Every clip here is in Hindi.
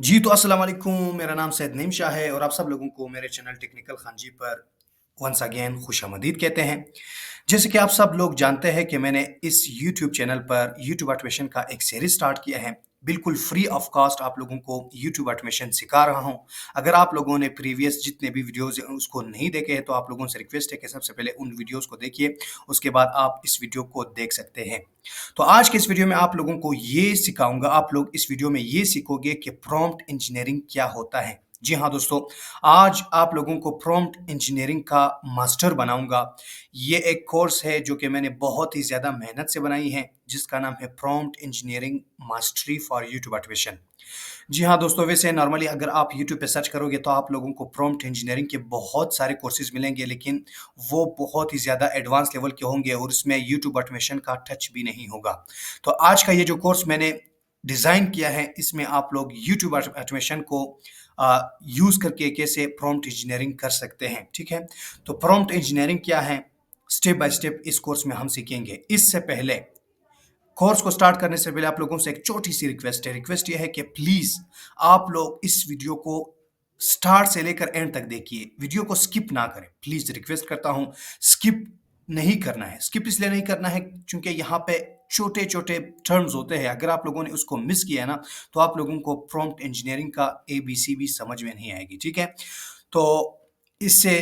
जी, तो अस्सलाम वालेकुम, मेरा नाम सैयद नईम शाह है और आप सब लोगों को मेरे चैनल टेक्निकल खानजी पर वन्स अगेन खुशामदीद कहते हैं। जैसे कि आप सब लोग जानते हैं कि मैंने इस यूट्यूब चैनल पर यूट्यूब ऑटोमेशन का एक सीरीज़ स्टार्ट किया है। बिल्कुल फ्री ऑफ कॉस्ट आप लोगों को यूट्यूब ऑटोमेशन सिखा रहा हूँ। अगर आप लोगों ने प्रीवियस जितने भी वीडियोज़ हैं उसको नहीं देखे हैं, तो आप लोगों से रिक्वेस्ट है कि सबसे पहले उन वीडियोज़ को देखिए, उसके बाद आप इस वीडियो को देख सकते हैं। तो आज के इस वीडियो में आप लोगों को ये सिखाऊँगा, आप लोग इस वीडियो में ये सीखोगे कि प्रॉम्प्ट इंजीनियरिंग क्या होता है। जी हाँ दोस्तों, आज आप लोगों को प्रॉम्प्ट इंजीनियरिंग का मास्टर बनाऊँगा। ये एक कोर्स है जो कि मैंने बहुत ही ज़्यादा मेहनत से बनाई है, जिसका नाम है prompt engineering mastery for YouTube automation. जी हाँ दोस्तों, वैसे नॉर्मली अगर आप यूट्यूब पे सर्च करोगे तो आप लोगों को प्रॉम्प्ट इंजीनियरिंग के बहुत सारे कोर्सेज़ मिलेंगे, लेकिन वो बहुत ही ज़्यादा एडवांस लेवल के होंगे और उसमें यूट्यूब ऑटोमेशन का टच भी नहीं होगा। तो आज का ये जो कोर्स मैंने डिज़ाइन किया है, इसमें आप लोग यूट्यूब ऑटोमेशन को यूज़ करके कैसे प्रॉम्प्ट इंजीनियरिंग कर सकते हैं, ठीक है? तो प्रॉम्प्ट इंजीनियरिंग क्या है, स्टेप बाय स्टेप इस कोर्स में हम सीखेंगे। इससे पहले कोर्स को स्टार्ट करने से पहले आप लोगों से एक छोटी-सी रिक्वेस्ट है। रिक्वेस्ट ये है कि प्लीज़ आप लोग इस वीडियो को स्टार्ट से लेकर एंड तक देखिए। वीडियो को स्किप ना करें। प्लीज़ रिक्वेस्ट करता हूँ, स्किप नहीं करना है। स्किप इसलिए नहीं करना है क्योंकि यहाँ पे छोटे-छोटे टर्म्स होते हैं। अगर आप लोगों ने उसको मिस किया है ना, तो आप लोगों को प्रॉम्प्ट इंजीनियरिंग का एबीसी भी समझ में नहीं आएगी, ठीक है? तो इससे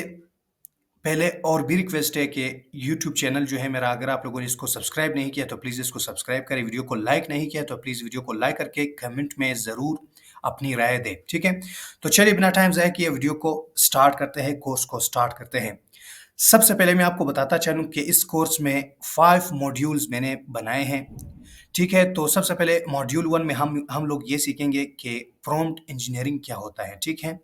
पहले और भी रिक्वेस्ट है कि यूट्यूब चैनल जो है मेरा, अगर आप लोगों ने इसको सब्सक्राइब नहीं किया तो प्लीज़ इसको सब्सक्राइब करें। वीडियो को लाइक नहीं किया तो प्लीज़ वीडियो को लाइक करके कमेंट में ज़रूर अपनी राय दें, ठीक है? तो चलिए बिना टाइम ज़ाया किए वीडियो को स्टार्ट करते हैं, कोर्स को स्टार्ट करते हैं। सबसे पहले मैं आपको बताता चलूँ कि इस कोर्स में 5 मॉड्यूल्स मैंने बनाए हैं, ठीक है? तो सबसे पहले मॉड्यूल 1 में हम लोग ये सीखेंगे कि प्रॉम्प्ट इंजीनियरिंग क्या होता है, ठीक है?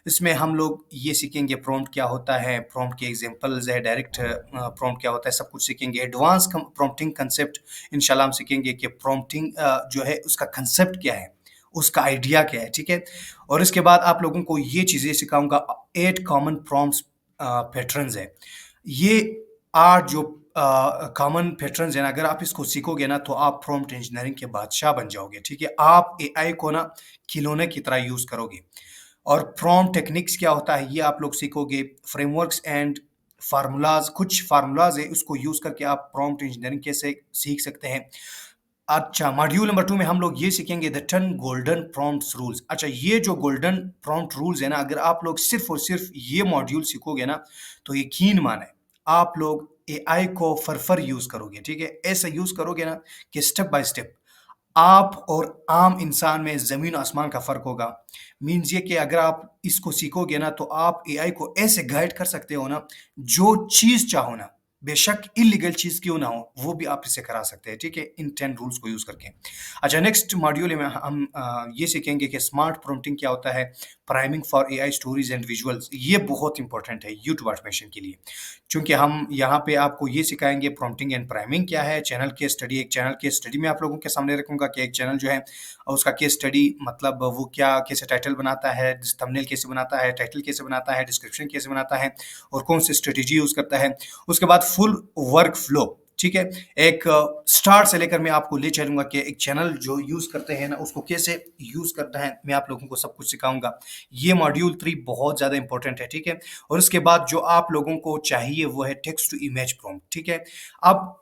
इसमें हम लोग ये सीखेंगे प्रॉम्प्ट क्या होता है, प्रॉम्प्ट के एग्ज़ाम्पल्स है, डायरेक्ट प्रॉम्प्ट क्या होता है, सब कुछ सीखेंगे। एडवांस कम प्रॉम्प्टिंग कांसेप्ट इंशाल्लाह हम सीखेंगे कि प्रॉम्प्टिंग जो है उसका कांसेप्ट क्या है, उसका आइडिया क्या है, ठीक है? और इसके बाद आप लोगों को ये चीज़ें सिखाऊँगा। 8 कॉमन प्रॉम्प्ट्स पैटर्न्स है। ये 8 जो कॉमन पैटर्न्स हैं ना, अगर आप इसको सीखोगे ना तो आप प्रॉम्प्ट इंजीनियरिंग के बादशाह बन जाओगे, ठीक है? आप एआई को ना खिलौने की तरह यूज़ करोगे। और प्रॉम्प्ट टेक्निक्स क्या होता है ये आप लोग सीखोगे। फ्रेमवर्क्स एंड फार्मूलाज़, कुछ फार्मूलाज़ है उसको यूज़ करके आप प्रॉम्प्ट इंजीनियरिंग कैसे सीख सकते हैं। अच्छा, मॉड्यूल नंबर 2 में हम लोग ये सीखेंगे द 10 गोल्डन प्रॉम्प्ट्स रूल्स। अच्छा, ये जो गोल्डन प्रॉम्प्ट रूल्स है ना, अगर आप लोग सिर्फ़ और सिर्फ़ ये मॉड्यूल सीखोगे ना, तो यकीन मानें आप लोग एआई को फर यूज़ करोगे, ठीक है? ऐसे यूज़ करोगे ना कि स्टेप बाय स्टेप आप और आम इंसान में ज़मीन आसमान का फ़र्क होगा। मीन्स ये कि अगर आप इसको सीखोगे ना, तो आप एआई को ऐसे गाइड कर सकते हो ना, जो चीज़ चाहो ना, बेशक इल्लीगल चीज़ क्यों ना हो, वो भी आप इसे करा सकते हैं, ठीक है? इन 10 रूल्स को यूज़ करके। अच्छा, नेक्स्ट मॉड्यूल में हम ये सीखेंगे कि स्मार्ट प्रॉम्प्टिंग क्या होता है, priming for AI stories and visuals. ये बहुत इंपॉर्टेंट है यूट्यूब ऑटोमेशन के लिए, चूँकि हम यहाँ पे आपको ये सिखाएँगे प्रॉम्प्टिंग एंड प्राइमिंग क्या है, चैनल केस स्टडी, एक चैनल केस स्टडी मैं आप लोगों के सामने रखूँगा कि एक चैनल जो है उसका केस स्टडी मतलब वो क्या कैसे टाइटल बनाता है, थंबनेल कैसे बनाता है, टाइटल कैसे बनाता है, डिस्क्रिप्शन कैसे बनाता है और कौन सी स्ट्रेटेजी यूज़ करता है। उसके बाद फुल वर्क फ्लो, ठीक है? एक स्टार्ट से लेकर मैं आपको ले चलूँगा कि एक चैनल जो यूज़ करते हैं ना, उसको कैसे यूज़ करता है, मैं आप लोगों को सब कुछ सिखाऊँगा। ये मॉड्यूल 3 बहुत ज़्यादा इम्पोर्टेंट है, ठीक है? और उसके बाद जो आप लोगों को चाहिए वो है टेक्स्ट टू इमेज प्रॉम्प्ट, ठीक है? अब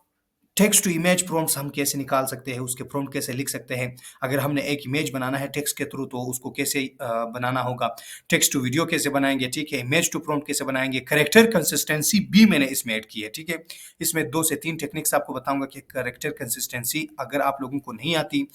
टेक्स्ट टू इमेज प्रॉम्प्ट्स हम कैसे निकाल सकते हैं, उसके प्रॉम्प्ट कैसे लिख सकते हैं। अगर हमने एक इमेज बनाना है टेक्स्ट के थ्रू, तो उसको कैसे बनाना होगा। टेक्स्ट टू वीडियो कैसे बनाएँगे, ठीक है। इमेज टू प्रॉम्प्ट कैसे बनाएँगे। कैरेक्टर कंसिस्टेंसी भी मैंने इसमें ऐड की है, ठीक है। इसमें 2 से 3 टेक्निक्स आपको बताऊँगा कि कैरेक्टर कंसिस्टेंसी अगर आप लोगों को नहीं आती,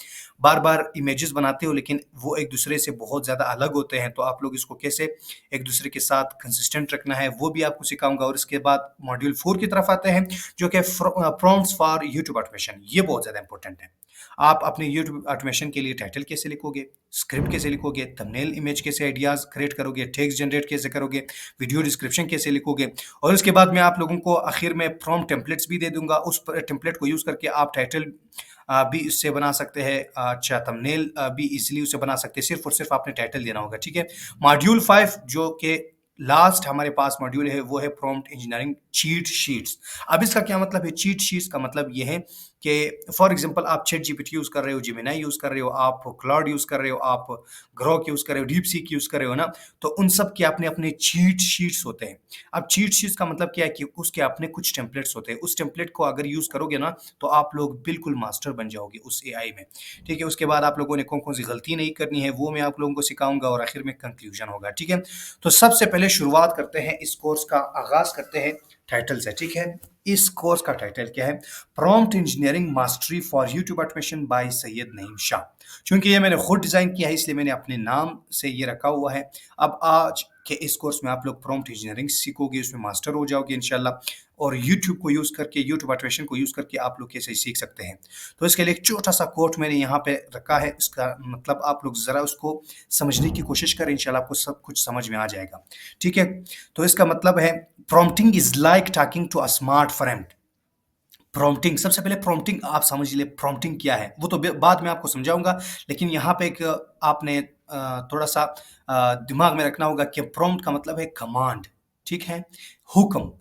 बार-बार इमेजेस बनाते हो लेकिन वो एक दूसरे से बहुत ज़्यादा अलग होते हैं, तो आप लोग इसको कैसे एक दूसरे के साथ कंसिस्टेंट रखना है, वो भी आपको सिखाऊँगा। और इसके बाद मॉड्यूल 4 की तरफ आते हैं, जो कि प्रॉम्प्ट्स फॉर यूट्यूब ऑटोमेशन। ये बहुत ज़्यादा इंपॉर्टेंट है। आप अपने यूट्यूब ऑटोमेशन के लिए टाइटल कैसे लिखोगे, स्क्रिप्ट कैसे लिखोगे, थंबनेल इमेज कैसे आइडियाज़ क्रिएट करोगे, टेक्स्ट जनरेट कैसे करोगे, वीडियो डिस्क्रिप्शन कैसे लिखोगे। और उसके बाद मैं आप लोगों को आखिर में प्रॉम्प्ट टेम्पलेट्स भी दे दूँगा। उस टेम्पलेट को यूज़ करके आप टाइटल भी इससे बना सकते हैं। अच्छा, थंबनेल भी ईज़िली उससे बना सकते हैं। सिर्फ़ और सिर्फ़ आपने टाइटल देना होगा, ठीक है। मॉड्यूल 5 जो कि लास्ट हमारे पास मॉड्यूल है, वो है प्रॉम्प्ट इंजीनियरिंग चीट शीट्स। अब इसका क्या मतलब है? चीट शीट्स का मतलब ये है कि फॉर एग्जांपल आप चैट जीपीटी यूज़ कर रहे हो, जेमिनी यूज़ कर रहे हो, आप क्लाउड यूज़ कर रहे हो, आप ग्रोक यूज़ कर रहे हो, डीप सीक यूज़ कर रहे हो ना, तो उन सब के अपने-अपने चीट शीट्स होते हैं। अब चीट शीट्स का मतलब क्या है कि उसके अपने कुछ टेम्पलेट्स होते हैं। उस टेम्पलेट को अगर यूज़ करोगे ना, तो आप लोग बिल्कुल मास्टर बन जाओगे उस एआई में, ठीक है? उसके बाद आप लोगों ने कौन-कौन सी गलती नहीं करनी है, वो मैं आप लोगों को सिखाऊँगा और आखिर में कंक्लूजन होगा, ठीक है? तो सबसे पहले शुरुआत करते हैं, इस कोर्स का आगाज़ करते हैं टाइटल से, ठीक है? इस कोर्स का टाइटल क्या है? Prompt engineering mastery for YouTube automation by Syed Naeem Shah. चूँकि ये मैंने खुद डिज़ाइन किया है, इसलिए मैंने अपने नाम से ये रखा हुआ है। अब आज के इस कोर्स में आप लोग प्रॉम्प्ट इंजीनियरिंग सीखोगे, उसमें मास्टर हो जाओगे इंशाल्लाह, और यूट्यूब को यूज़ करके, यूट्यूब ऑटोमेशन को यूज़ करके आप लोग कैसे सीख सकते हैं। तो इसके लिए एक छोटा-सा कोट मैंने यहाँ पे रखा है, इसका मतलब आप लोग ज़रा उसको समझने की कोशिश करें, इंशाल्लाह आपको सब कुछ समझ में आ जाएगा, ठीक है? तो इसका मतलब है, prompting is like talking to a smart friend. Prompting, सबसे पहले प्रॉम्प्टिंग आप समझ लिए प्रॉम्प्टिंग क्या है, वो तो बाद में आपको समझाऊंगा, लेकिन यहाँ पे एक आपने थोड़ा सा दिमाग में रखना होगा कि प्रॉम्प्ट का मतलब है कमांड, ठीक है? हुक्म,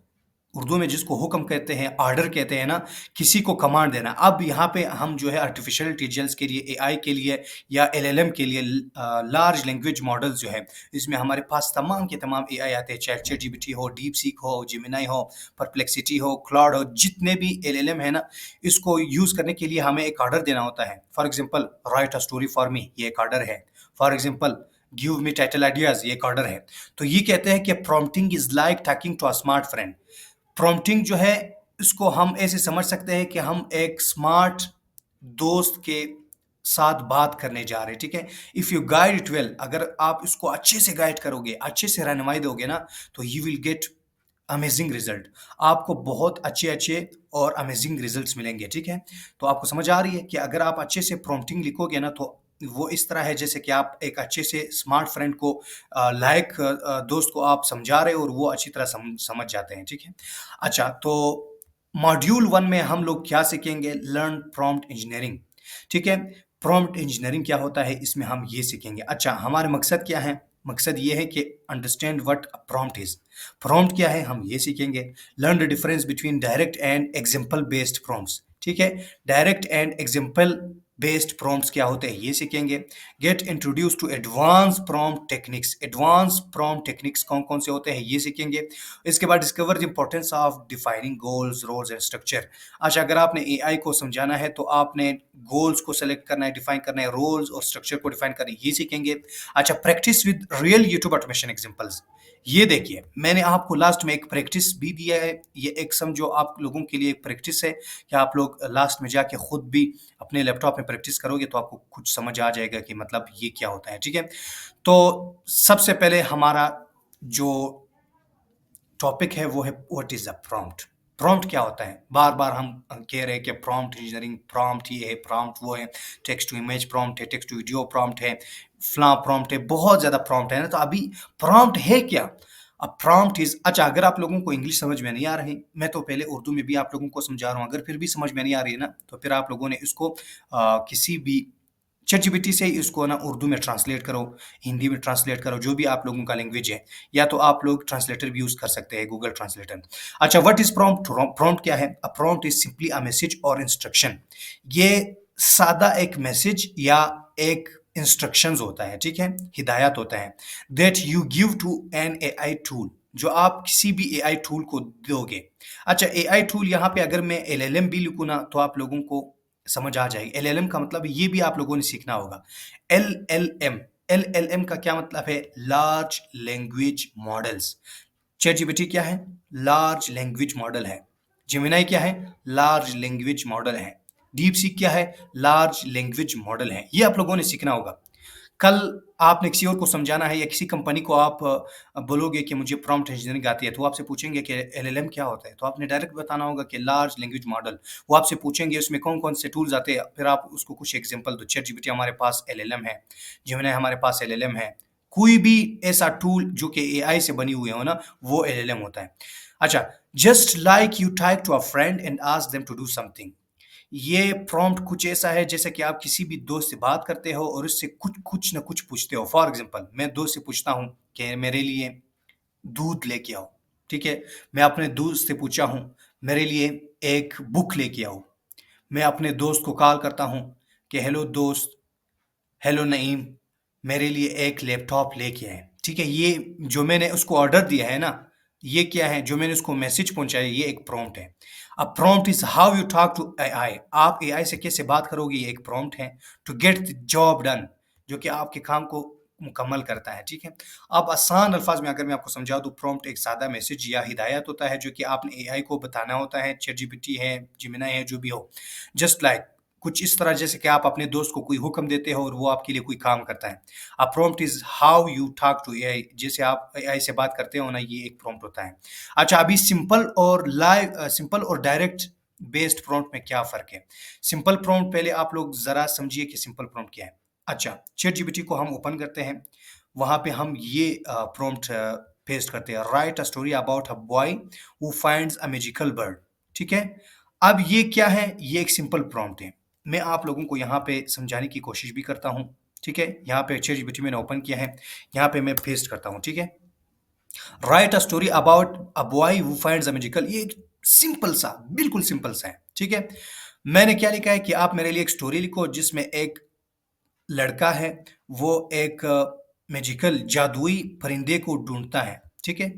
उर्दू में जिसको हुक्म कहते हैं, ऑर्डर कहते हैं ना, किसी को कमांड देना। अब यहाँ पे हम जो है आर्टिफिशियल इंटेलिजेंस के लिए, एआई के लिए या एलएलएम के लिए, लार्ज लैंग्वेज मॉडल्स जो है, इसमें हमारे पास तमाम के तमाम एआई आते हैं, चाहे चैट जीपीटी हो, डीप सीक हो, जेमिनी हो, परप्लेक्सिटी हो, क्लाउड हो, जितने भी एलएलएम है ना, इसको यूज़ करने के लिए हमें एक ऑर्डर देना होता है। For example, write a story for me, ये एक ऑर्डर है। For example, give me title ideas, ये एक ऑर्डर है। तो ये कहते हैं कि prompting is like talking to a smart friend. Prompting जो है, इसको हम ऐसे समझ सकते हैं कि हम एक स्मार्ट दोस्त के साथ बात करने जा रहे हैं, ठीक है? If you guide it well, अगर आप इसको अच्छे से गाइड करोगे, अच्छे से रहनुमाई दोगे ना, तो you will get amazing result. आपको बहुत अच्छे अच्छे और अमेजिंग रिजल्ट्स मिलेंगे, ठीक है? तो आपको समझ आ रही है कि अगर आप अच्छे से प्रॉम्प्टिंग लिखोगे ना, तो वो इस तरह है जैसे कि आप एक अच्छे से स्मार्ट फ्रेंड को, दोस्त को आप समझा रहे हो और वो अच्छी तरह समझ जाते हैं, ठीक है? अच्छा, तो मॉड्यूल 1 में हम लोग क्या सीखेंगे? लर्न प्रॉम्प्ट इंजीनियरिंग, ठीक है? प्रॉम्प्ट इंजीनियरिंग क्या होता है, इसमें हम ये सीखेंगे। अच्छा, हमारे मकसद क्या है? मकसद ये है कि understand what a prompt is. Prompt क्या है, हम ये सीखेंगे। Learn the difference between direct and example based prompts, ठीक है? Direct and example based prompts क्या होते हैं, ये सीखेंगे। Get introduce to advance prompt techniques, advance prompt techniques कौन-कौन से होते हैं, ये सीखेंगे। इसके बाद discover the importance of defining goals, roles and structure. अच्छा, अगर आपने एआई को समझाना है, तो आपने गोल्स को सेलेक्ट करना है, डिफाइन करना है, रोल्स और स्ट्रक्चर को डिफाइन करना है, ये सीखेंगे। अच्छा, practice with real YouTube automation examples. ये देखिए, मैंने आपको लास्ट में एक प्रैक्टिस भी दिया है, ये एक समझो आप लोगों के लिए एक प्रैक्टिस है कि आप लोग लास्ट में जाके खुद भी अपने लैपटॉप में प्रैक्टिस करोगे, तो आपको कुछ समझ आ जाएगा कि मतलब ये क्या होता है, ठीक है? तो सबसे पहले हमारा जो टॉपिक है वो है, what is a prompt? Prompt क्या होता है? बार-बार हम कह रहे हैं कि प्रॉम्प्ट इंजीनियरिंग, प्रॉम्प्ट ये है, प्रॉम्प्ट वो है, टेक्स्ट टू इमेज प्रॉम्प्ट है, टेक्स्ट टू वीडियो प्रॉम्प्ट है, फलाँ प्रॉम्प्ट है, बहुत ज़्यादा प्रॉम्प्ट है ना, तो अभी प्रॉम्प्ट है क्या? अब प्रॉम्प्ट इज़, अच्छा, अगर आप लोगों को इंग्लिश समझ में नहीं आ रही, मैं तो पहले उर्दू में भी आप लोगों को समझा रहा हूँ, अगर फिर भी समझ में नहीं आ रही है ना, तो फिर आप लोगों ने इसको किसी भी चैटजीपीटी से ही इसको ना उर्दू में ट्रांसलेट करो, हिंदी में ट्रांसलेट करो, जो भी आप लोगों का लैंग्वेज है, या तो आप लोग ट्रांसलेटर भी यूज़ कर सकते हैं, गूगल ट्रांसलेटर। अच्छा, व्हाट इज़ प्रॉम्प्ट? प्रॉम्प्ट क्या है? A prompt is simply a message और इंस्ट्रक्शन। ये सादा एक मैसेज या एक इंस्ट्रक्शंस होता है, ठीक है? हिदायत होता है, that you give to an AI tool, जो आप किसी भी एआई टूल को दोगे। अच्छा, एआई टूल यहाँ पे अगर मैं एलएलएम भी लिखूँ ना, तो आप लोगों को समझ आ जाएगी। एलएलएम का मतलब ये भी आप लोगों ने सीखना होगा। एलएलएम, एलएलएम का क्या मतलब है? Large language models. चैटजीपीटी क्या है? लार्ज लैंग्वेज मॉडल है। जेमिनी क्या है? लार्ज लैंग्वेज मॉडल है। डीप सीक क्या है? लार्ज लैंग्वेज मॉडल है। ये आप लोगों ने सीखना होगा। कल आपने किसी और को समझाना है, या किसी कंपनी को आप बोलोगे कि मुझे प्रॉम्प्ट इंजीनियरिंग आती है, तो वो आपसे पूछेंगे कि एलएलएम क्या होता है? तो आपने डायरेक्ट बताना होगा कि लार्ज लैंग्वेज मॉडल। वो आपसे पूछेंगे उसमें कौन-कौन से टूल्स आते हैं, फिर आप उसको कुछ एग्जांपल दो। चैटजीपीटी हमारे पास एलएलएम है, जेमिनी हमारे पास एलएलएम है। कोई भी ऐसा टूल जो कि एआई से बनी हुई हो ना, वो एलएलएम होता है। अच्छा, just like you type to a friend and ask them to do something. ये प्रॉम्प्ट कुछ ऐसा है जैसे कि आप किसी भी दोस्त से बात करते हो और उससे कुछ कुछ ना कुछ पूछते हो। फॉर एग्जांपल, मैं दोस्त से पूछता हूँ कि मेरे लिए दूध लेके आओ, ठीक है? मैं अपने दोस्त से पूछा हूँ, मेरे लिए एक बुक लेके आओ। मैं अपने दोस्त को कॉल करता हूँ कि हेलो दोस्त, हेलो नईम, मेरे लिए एक लैपटॉप लेके आए। ठीक है, ये जो मैंने उसको ऑर्डर दिया है ना, ये क्या है, जो मैंने उसको मैसेज पहुंचाया, ये एक प्रॉम्प्ट है। अब prompt is how you talk to AI. आप एआई से कैसे बात करोगे, ये एक प्रॉम्प्ट है to get the job done, जो कि आपके काम को मुकम्मल करता है। ठीक है, अब आसान अल्फाज में अगर मैं आपको समझा दूं, प्रॉम्प्ट एक सादा मैसेज या हिदायत होता है जो कि आपने एआई को बताना होता है। चैट जीपीटी है, जिमिनाई है, जो भी हो, जस्ट लाइक कुछ इस तरह जैसे कि आप अपने दोस्त को कोई हुक्म देते हो और वो आपके लिए कोई काम करता है। A prompt is how you talk to AI, जैसे आप एआई से बात करते हो ना, ये एक प्रॉम्प्ट होता है। अच्छा, अभी सिंपल और डायरेक्ट बेस्ड प्रॉम्प्ट में क्या फर्क है? सिंपल प्रॉम्प्ट पहले आप लोग जरा समझिए कि सिंपल प्रॉम्प्ट क्या है। अच्छा, चैट जीपीटी को हम ओपन करते हैं, वहां पे हम ये प्रॉम्प्ट पेस्ट करते हैं, right a story about a boy who finds a magical bird. ठीक है, अब ये क्या है? ये एक सिंपल प्रॉम्प्ट है। मैं आप लोगों को यहाँ पे समझाने की कोशिश भी करता हूँ। ठीक है, यहाँ पे चैट जीपीटी मैंने ओपन किया है, यहाँ पे मैं पेस्ट करता हूँ। ठीक है, write a story about a boy who finds a magical, ये एक सिंपल सा, बिल्कुल सिंपल सा है। ठीक है, मैंने क्या लिखा है कि आप मेरे लिए एक स्टोरी लिखो जिसमें एक लड़का है, वो एक मैजिकल जादुई परिंदे को ढूंढता है। ठीक है,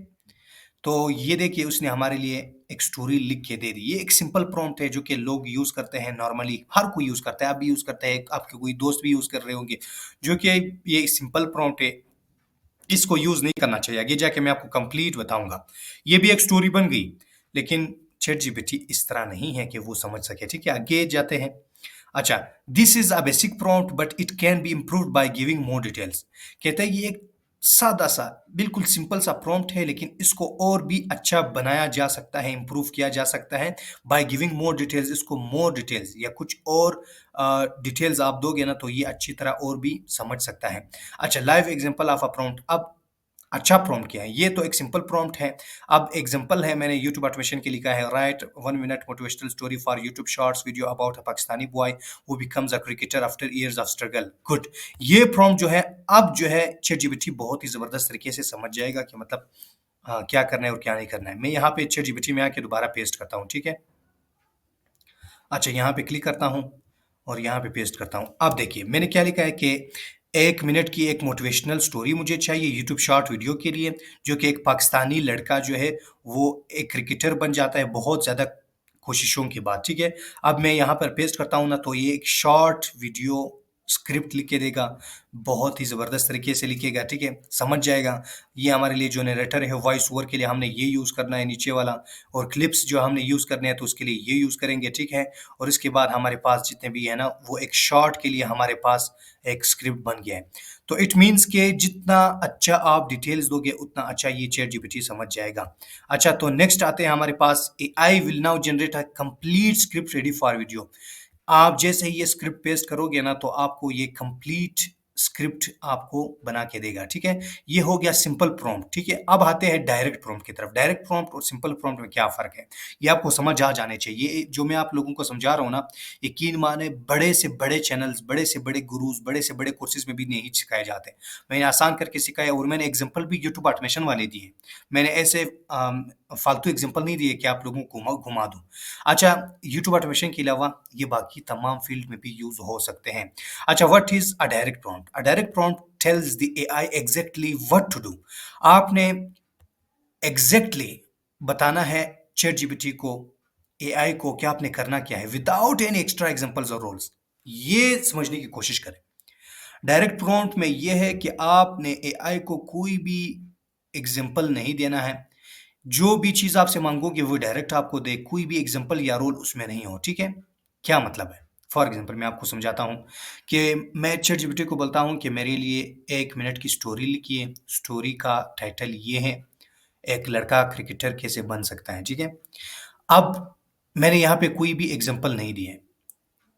तो ये देखिए उसने हमारे लिए एक स्टोरी लिख के दे दी। ये एक सिंपल प्रॉम्प्ट है जो कि लोग यूज करते हैं, नॉर्मली हर कोई यूज करता है, आप भी यूज करते हैं, आपके कोई दोस्त भी यूज कर रहे होंगे, जो कि ये सिंपल प्रॉम्प्ट है। इसको यूज नहीं करना चाहिए, आगे जाके मैं आपको कंप्लीट बताऊंगा। ये भी एक स्टोरी बन गई, लेकिन चैट जीपीटी इस तरह नहीं है कि वो समझ सके। ठीक है, आगे जाते हैं। अच्छा, this is a basic prompt but it can be improved by giving more details. कहते हैं ये एक सादा सा, बिल्कुल सिंपल सा प्रॉम्प्ट है, लेकिन इसको और भी अच्छा बनाया जा सकता है, इम्प्रूव किया जा सकता है बाय गिविंग मोर डिटेल्स। इसको मोर डिटेल्स या कुछ और डिटेल्स आप दोगे ना, तो ये अच्छी तरह और भी समझ सकता है। अच्छा, live example of a prompt. अब अच्छा प्रॉम्प्ट क्या है? ये तो एक सिंपल प्रॉम्प्ट है। अब एग्जांपल है, मैंने यूट्यूब ऑटोमेशन के लिखा है, right 1 minute motivational story for YouTube shorts video about a Pakistani boy who becomes a cricketer after years of struggle. Good. ये प्रॉम्प्ट जो है, अब जो है चैट जीपीटी बहुत ही जबरदस्त तरीके से समझ जाएगा कि मतलब हाँ, क्या करना है और क्या नहीं करना है। मैं यहाँ पे चैट जीपीटी में आके दोबारा पेस्ट करता हूँ। ठीक है, अच्छा, यहाँ पे क्लिक करता हूँ और यहाँ पे पेस्ट करता हूँ। अब देखिए मैंने क्या लिखा है कि 1 मिनट की एक मोटिवेशनल स्टोरी मुझे चाहिए यूट्यूब शॉर्ट वीडियो के लिए, जो कि एक पाकिस्तानी लड़का जो है वो एक क्रिकेटर बन जाता है बहुत ज़्यादा कोशिशों के बाद। ठीक है, अब मैं यहाँ पर पेस्ट करता हूँ ना, तो ये एक शॉर्ट वीडियो स्क्रिप्ट लिख के देगा, बहुत ही ज़बरदस्त तरीके से लिखेगा। ठीक है, समझ जाएगा। ये हमारे लिए जो नरेटर है, वॉइस ओवर के लिए हमने ये यूज़ करना है नीचे वाला, और क्लिप्स जो हमने यूज़ करने हैं तो उसके लिए ये यूज़ करेंगे। ठीक है, और इसके बाद हमारे पास जितने भी है ना, वो एक शॉर्ट के लिए हमारे पास एक स्क्रिप्ट बन गया है। तो इट मीन्स कि जितना अच्छा आप डिटेल्स दोगे उतना अच्छा ये चैट जीपीटी समझ जाएगा। अच्छा, तो नेक्स्ट आते हैं हमारे पास, AI will now generate a complete script ready for video. आप जैसे ही ये स्क्रिप्ट पेस्ट करोगे ना, तो आपको ये कंप्लीट स्क्रिप्ट आपको बना के देगा। ठीक है, ये हो गया सिंपल प्रॉम्प्ट। ठीक है, अब आते हैं डायरेक्ट प्रॉम्प्ट की तरफ। डायरेक्ट प्रॉम्प्ट और सिंपल प्रॉम्प्ट में क्या फर्क है, ये आपको समझ आ जाने चाहिए। ये जो मैं आप लोगों को समझा रहा हूँ ना, यकीन माने बड़े से बड़े चैनल्स, बड़े से बड़े गुरुज, बड़े से बड़े कोर्सेज में भी नहीं सिखाए जाते। मैंने आसान करके सिखाया, और मैंने एग्जाम्पल भी यूट्यूब ऑटोमेशन वाले दिए। मैंने ऐसे फालतू एग्जाम्पल नहीं दिए कि आप लोगों को घुमा दूं। अच्छा, यूट्यूब ऑटोमेशन के अलावा ये बाकी तमाम फील्ड में भी यूज हो सकते हैं। अच्छा, what is a direct prompt? A direct prompt tells the AI exactly what to do. आपने एग्जैक्टली बताना है चैट जीपीटी को, एआई को, कि आपने करना क्या है, विदाउट एनी एक्स्ट्रा एग्जांपल्स और रोल्स। ये समझने की कोशिश करें। डायरेक्ट प्रॉम्प्ट में यह है कि आपने एआई को कोई भी एग्जांपल नहीं देना है। जो भी चीज आपसे मांगोगे वो डायरेक्ट आपको दे, कोई भी एग्जांपल या रोल उसमें नहीं हो। ठीक है, क्या मतलब है? फॉर एग्जांपल मैं आपको समझाता हूं कि मैं चैट जीपीटी को बोलता हूं कि मेरे लिए 1 मिनट की स्टोरी लिखिए। स्टोरी का टाइटल ये है, एक लड़का क्रिकेटर कैसे बन सकता है। ठीक है, अब मैंने यहाँ पे कोई भी एग्जांपल नहीं दिए।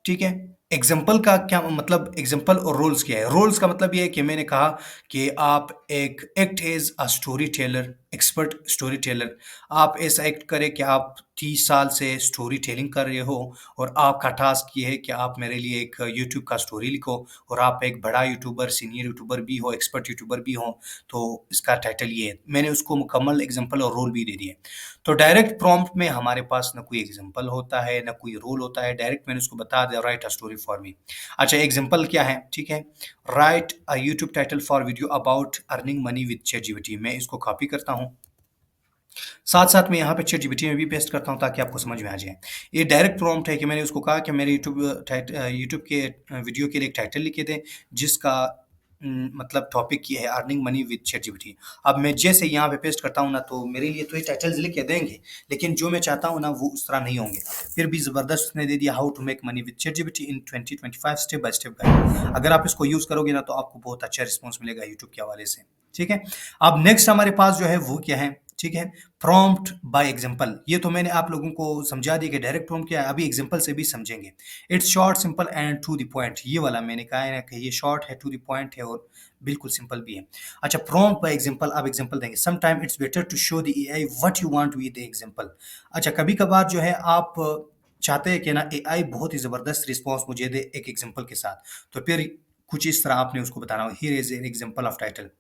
ठीक है, एग्जाम्पल का क्या मतलब, एग्जाम्पल और रोल्स क्या है? रोल्स का मतलब ये है कि मैंने कहा कि आप एक act as a story teller, expert story teller. आप ऐसा एक्ट करें कि आप 30 साल से स्टोरी टेलिंग कर रहे हो और आपका टास्क ये है कि आप मेरे लिए एक यूट्यूब का स्टोरी लिखो और आप एक बड़ा यूट्यूबर, सीनियर यूट्यूबर भी हो, एक्सपर्ट यूट्यूबर भी हो, तो इसका टाइटल ये है। मैंने उसको मुकम्मल एग्ज़ाम्पल और रोल भी दे दिए। तो डायरेक्ट प्रॉम्प्ट में हमारे पास ना कोई एग्ज़ाम्पल होता है, ना कोई रोल होता है, डायरेक्ट मैंने उसको बता दिया राइट अ स्टोरी फॉर मी। अच्छा एग्ज़ाम्पल क्या है, ठीक है? Write a YouTube title for video about earning money with ChatGPT. मैं इसको कॉपी करता हूँ। साथ-साथ मैं यहाँ पे चैटजीपीटी में भी पेस्ट करता हूँ ताकि आपको समझ में आ जाए। ये डायरेक्ट प्रॉम्प्ट है कि मैंने उसको कहा कि मेरे यूट्यूब के वीडियो के लिए एक टाइटल लिख के दें जिसका मतलब टॉपिक ये है अर्निंग मनी विद चैटजीपीटी। अब मैं जैसे यहाँ पे पेस्ट करता हूँ ना तो मेरे लिए तो ये टाइटल्स लिख के देंगे, लेकिन जो मैं चाहता हूँ ना वो उस तरह नहीं होंगे। फिर भी ज़बरदस्त उसने दे दिया how to make money with ChatGPT in 2025 step by step guide. अगर आप इसको यूज़ करोगे ना तो आपको बहुत अच्छा रिस्पॉन्स मिलेगा यूट्यूब के हवाले से। ठीक है? अब नेक्स्ट हमारे पास जो है वो क्या है? ठीक है? Prompt by example. ये तो मैंने आप लोगों को समझा दिया कि डायरेक्ट प्रॉम्प्ट क्या है, अभी एग्जांपल से भी समझेंगे। It's short, simple and to the point. ये वाला मैंने कहा है ना कि ये शॉर्ट है, टू द पॉइंट है और बिल्कुल सिंपल भी है। अच्छा प्रॉम्प्ट बाय एग्जांपल, अब एग्जांपल देंगे। Some time it's better to show the AI what you want with the example. अच्छा कभी-कभार जो है आप चाहते हैं कि ना एआई बहुत ही ज़बरदस्त रिस्पॉन्स मुझे दे एक एग्जांपल के साथ, तो फिर कुछ इस तरह आपने उसको बताना होगा, here is an example of title.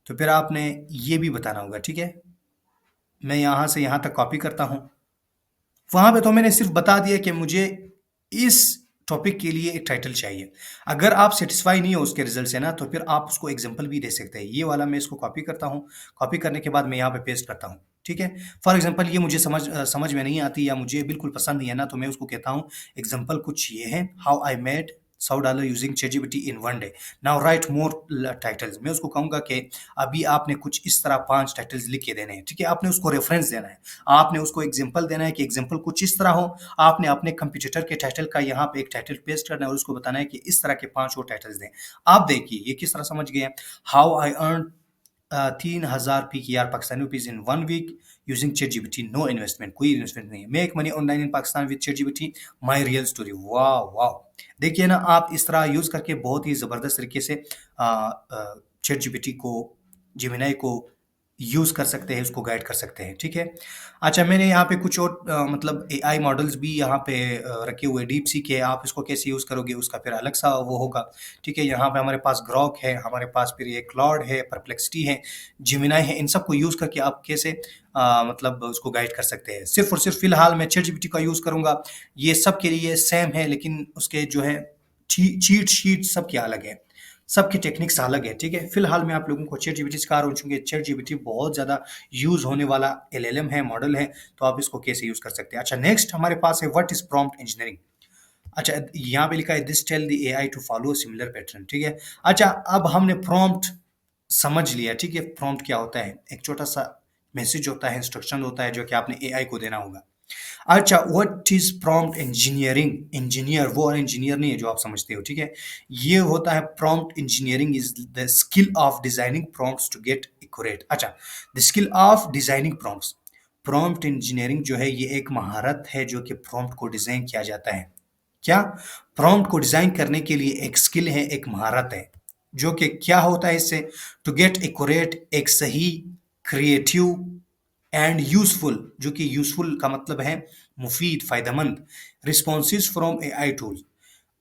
तो फिर आपने ये भी बताना होगा, ठीक है? मैं यहाँ से यहाँ तक कॉपी करता हूँ। वहाँ पे तो मैंने सिर्फ़ बता दिया कि मुझे इस टॉपिक के लिए एक टाइटल चाहिए। अगर आप सैटिस्फाई नहीं हो उसके रिज़ल्ट से ना, तो फिर आप उसको एग्ज़ाम्पल भी दे सकते हैं। ये वाला मैं इसको कॉपी करता हूँ, कॉपी करने के बाद मैं यहाँ पे पेस्ट करता हूँ, ठीक है? फॉर एग्ज़ाम्पल ये मुझे समझ में नहीं आती या मुझे बिल्कुल पसंद नहीं है ना, तो मैं उसको कहता हूँ एग्ज़ाम्पल कुछ ये है, how I made $100 using ChatGPT in 1 day. Now right more titles. मैं उसको कहूँगा कि अभी आपने कुछ इस तरह 5 टाइटल्स लिख के देने हैं, ठीक है? आपने उसको रेफ़रेंस देना है। आपने उसको एग्जाम्पल देना है कि एग्जाम्पल कुछ इस तरह हो। आपने अपने कंप्यूटर के टाइटल का यहाँ पे एक टाइटल पेस्ट करना है और उसको बताना है कि इस तरह के 5 और टाइटल्स दें। आप देखिए ये किस तरह समझ गए हैं। How I earn 3000 PKR Pakistani rupees in 1 week using ChatGPT, no investment, कोई इन्वेस्टमेंट नहीं है। Make money online in Pakistan with ChatGPT, my real story. वाह! वाह! देखिए ना आप इस तरह यूज़ करके बहुत ही ज़बरदस्त तरीके से चैटजीपीटी को, जेमिनी को यूज़ कर सकते हैं, उसको गाइड कर सकते हैं, ठीक है? अच्छा मैंने यहाँ पे कुछ और मतलब एआई मॉडल्स भी यहाँ पे रखे हुए हैं, डीपसीक है, आप इसको कैसे यूज़ करोगे उसका फिर अलग सा वो होगा, ठीक है? यहाँ पे हमारे पास ग्रॉक है, हमारे पास फिर ये क्लॉड है, परप्लेक्सिटी है, जेमिनी है, इन सबको यूज़ करके आप कैसे मतलब उसको गाइड कर सकते हैं। सिर्फ़ और सिर्फ़ फ़िलहाल मैं चैटजीपीटी का यूज़ करूँगा, ये सब के लिए सेम है लेकिन उसके जो है चीट शीट सबकी अलग है। सबकी टेक्निक्स अलग है, ठीक है? फिलहाल मैं आप लोगों को चैटजीपीटी सिखा रहा हूँ चूँकि चैटजीपीटी बहुत ज़्यादा यूज़ होने वाला एलएलएम है, मॉडल है, तो आप इसको कैसे यूज़ कर सकते हैं। अच्छा नेक्स्ट हमारे पास है व्हाट इज़ प्रॉम्प्ट इंजीनियरिंग। अच्छा यहाँ पे लिखा है this tell the AI to follow similar pattern, ठीक है? अच्छा अब हमने प्रॉम्प्ट समझ लिया, ठीक है? प्रॉम्प्ट क्या होता है? एक छोटा-सा मैसेज होता है, इंस्ट्रक्शन होता है जो कि आपने एआई को देना होगा। अच्छा what is prompt engineering? Engineer वो वाला इंजीनियर नहीं है जो आप समझते हो, ठीक है? ये होता है prompt engineering is the skill of designing prompts to get accurate. अच्छा, the skill of designing prompts. Prompt engineering जो है ये एक महारत है जो कि प्रॉम्प्ट को डिज़ाइन किया जाता है। क्या? प्रॉम्प्ट को डिज़ाइन करने के लिए एक स्किल है, एक महारत है, जो कि क्या होता है इससे? टू गेट एक्यूरेट, एक सही, क्रिएटिव एंड यूज़फुल, जो कि यूज़फुल का मतलब है मुफ़ीद, फ़ायदेमंद, रिस्पॉन्सेज़ फ्रॉम एआई टूल्स।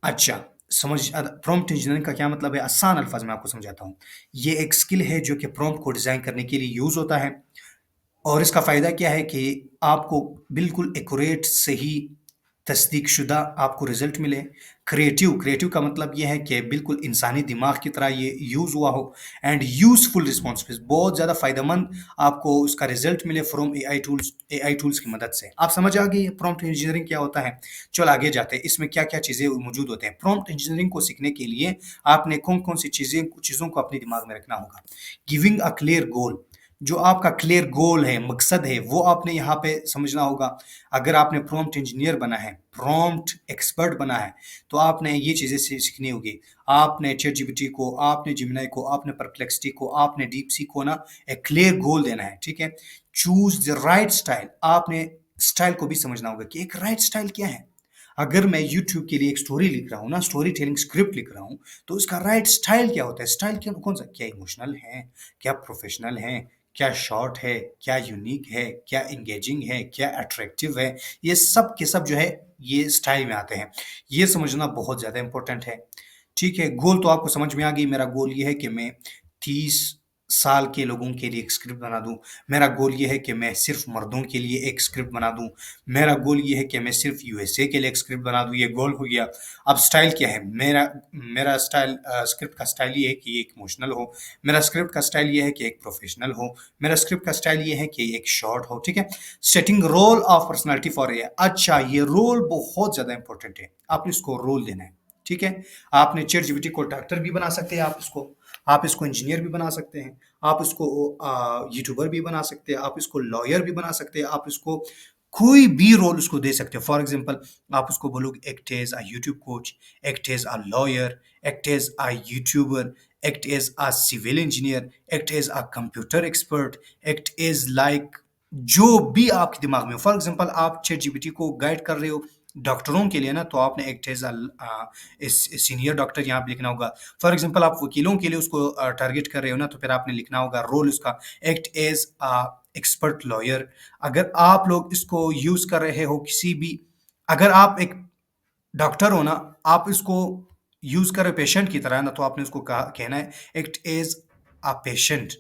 अच्छा, प्रॉम्प्ट इंजीनियरिंग का क्या मतलब है? आसान अल्फ़ाज़ में आपको समझाता हूँ। ये एक स्किल है जो कि प्रॉम्प्ट को डिज़ाइन करने के लिए यूज़ होता है और इसका फ़ायदा क्या है कि आपको बिल्कुल एक्यूरेट, सही, तस्दीकशुदा आपको रिज़ल्ट मिले। क्रिएटिव का मतलब ये है कि बिल्कुल इंसानी दिमाग की तरह ये यूज़ हुआ हो एंड यूज़फुल रिस्पॉन्सिस, बहुत ज़्यादा फ़ायदेमंद आपको उसका रिज़ल्ट मिले फ्रॉम एआई टूल्स की मदद से। आप समझ आ गई प्रॉम्प्ट इंजीनियरिंग क्या होता है? चलो आगे जाते हैं, इसमें क्या-क्या चीज़ें मौजूद होते हैं। प्रॉम्प्ट इंजीनियरिंग को सीखने के लिए आपने कौन-कौन सी चीज़ों को अपने दिमाग में रखना होगा। गिविंग अ क्लियर गोल, जो आपका क्लियर गोल है, मकसद है, वो आपने यहाँ पे समझना होगा। अगर आपने प्रॉम्प्ट इंजीनियर बना है, प्रॉम्प्ट एक्सपर्ट बना है, तो आपने ये चीज़ें सीखनी होगी। आपने चैटजीपीटी को, आपने जेमिनी को, आपने परप्लेक्सिटी को, आपने डीपसीक को ना एक क्लियर गोल देना है, ठीक है? चूज़ द राइट स्टाइल, आपने स्टाइल को भी समझना होगा कि एक राइट स्टाइल क्या है? अगर मैं यूट्यूब के लिए एक स्टोरी लिख रहा हूँ ना, स्टोरी टेलिंग स्क्रिप्ट लिख रहा हूँ, तो उसका राइट स्टाइल क्या होता है? स्टाइल क्या कौन-सा? क्या इमोशनल है? क्या प्रोफेशनल है? क्या शॉर्ट है, क्या यूनिक है, क्या एंगेजिंग है, क्या अट्रैक्टिव है, ये सब के सब जो है ये स्टाइल में आते हैं। ये समझना बहुत ज़्यादा इम्पोर्टेंट है। ठीक है, गोल तो आपको समझ में आ गई। मेरा गोल ये है कि मैं 30 साल के लोगों के लिए एक स्क्रिप्ट बना दूँ। मेरा गोल ये है कि मैं सिर्फ़ मर्दों के लिए एक स्क्रिप्ट बना दूँ। मेरा गोल ये है कि मैं सिर्फ़ यूएसए के लिए एक स्क्रिप्ट बना दूँ, ये गोल हो गया। अब स्टाइल क्या है? मेरा मेरा स्टाइल स्क्रिप्ट का स्टाइल ये है कि ये एक इमोशनल हो। मेरा स्क्रिप्ट का स्टाइल ये है कि एक प्रोफ़ेशनल हो। मेरा स्क्रिप्ट का स्टाइल ये है कि एक शॉर्ट हो, ठीक है? Setting role of personality for a अच्छा, ये रोल बहुत ज़्यादा इम्पोर्टेंट है। आपने इसको रोल देना है, ठीक है? आपने चैटजीपीटी को डॉक्टर भी बना सकते हैं आप इसको इंजीनियर भी बना सकते हैं, आप इसको यूट्यूबर भी बना सकते हैं, आप इसको लॉयर भी बना सकते हैं, आप इसको कोई भी रोल उसको दे सकते हो। फॉर एग्ज़ाम्पल आप उसको बोलोगे act as a YouTube coach, act as a lawyer, act as a YouTuber, act as a civil engineer, act as a computer expert, act as like जो भी आपके दिमाग में हो। फॉर एग्ज़ाम्पल आप चैटजीपीटी को गाइड कर रहे हो डॉक्टरों के लिए ना, तो आपने एक्ट एज़ सीनियर डॉक्टर यहाँ पे लिखना होगा। फॉर एग्ज़ाम्पल आप वकीलों के लिए उसको टारगेट कर रहे हो ना, तो फिर आपने लिखना होगा रोल उसका एक्ट एज़ एक्सपर्ट लॉयर। अगर आप लोग इसको यूज़ कर रहे हो किसी भी अगर आप एक डॉक्टर हो ना, आप इसको यूज़ कर रहे हो पेशेंट की तरह ना, तो आपने उसको कहना है एक्ट एज़ अ पेशेंट।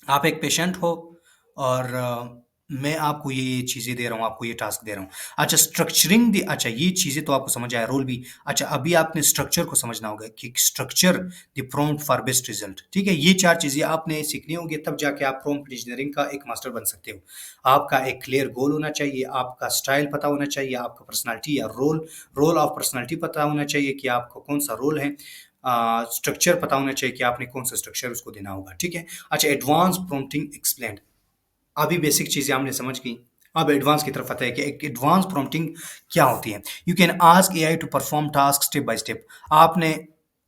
आप एक पेशेंट हो और मैं आपको ये चीज़ें दे रहा हूँ, आपको ये टास्क दे रहा हूँ। अच्छा स्ट्रक्चरिंग द अच्छा ये चीज़ें तो आपको समझ आया, रोल भी। अच्छा अभी आपने स्ट्रक्चर को समझना होगा कि structure the prompt for best result, ठीक है? ये 4 चीज़ें आपने सीखनी होंगी, तब जाके आप प्रॉम्प्ट इंजीनियरिंग का एक मास्टर बन सकते हो। आपका एक क्लियर गोल होना चाहिए, आपका स्टाइल पता होना चाहिए, आपका पर्सनैलिटी या रोल ऑफ पर्सनैलिटी पता होना चाहिए कि आपको कौन-सा रोल है। स्ट्रक्चर पता होना चाहिए कि आपने कौन-सा स्ट्रक्चर उसको देना होगा, ठीक है? अच्छा एडवांस प्रॉम्प्टिंग एक्सप्लेन्ड। अभी बेसिक चीज़ें हमने समझ गई। अब एडवांस की तरफ आते हैं कि एक एडवांस प्रॉम्प्टिंग क्या होती है? You can ask AI to perform task step by step. आपने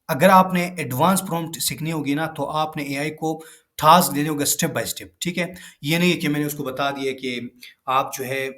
अगर आपने एडवांस प्रॉम्प्ट सीखनी होगी ना, तो आपने एआई को टास्क देने होगा स्टेप बाय स्टेप, ठीक है? ये नहीं है कि मैंने उसको बता दिया कि आप जो है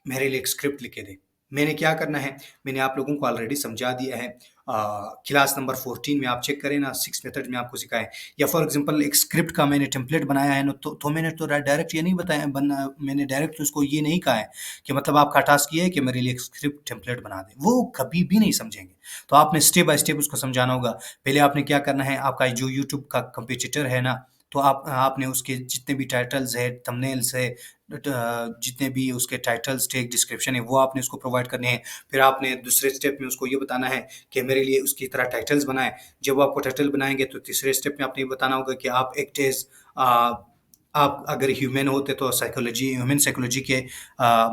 मेरे लिए एक स्क्रिप्ट लिख के दें। मैंने क्या करना है, मैंने आप लोगों को ऑलरेडी समझा दिया है। क्लास नंबर 14 में आप चेक करें ना, 6 मेथड में आपको सिखाया है। या फॉर एग्ज़ाम्पल एक स्क्रिप्ट का मैंने टेम्पलेट बनाया है ना, तो मैंने तो डायरेक्ट ये नहीं बताया बना मैंने डायरेक्ट उसको ये नहीं कहा है कि मतलब आपका टास्क ये है कि मेरे लिए एक स्क्रिप्ट टेम्पलेट बना दें। वो कभी भी नहीं समझेंगे। तो आपने स्टेप बाय स्टेप उसको समझाना होगा। पहले आपने क्या करना है, आपका जो यूट्यूब का कॉम्पिटिटर है ना, तो आपने उसके जितने भी टाइटल्स है, थंबनेल्स है, जितने भी उसके टाइटल्स थे, डिस्क्रिप्शन है, वो आपने उसको प्रोवाइड करने हैं। फिर आपने दूसरे स्टेप में उसको ये बताना है कि मेरे लिए उसकी तरह टाइटल्स बनाएँ। जब वो आपको टाइटल बनाएँगे, तो तीसरे स्टेप में आपने ये बताना होगा कि आप एक टेस्ट आप अगर ह्यूमन होते तो ह्यूमन साइकोलॉजी के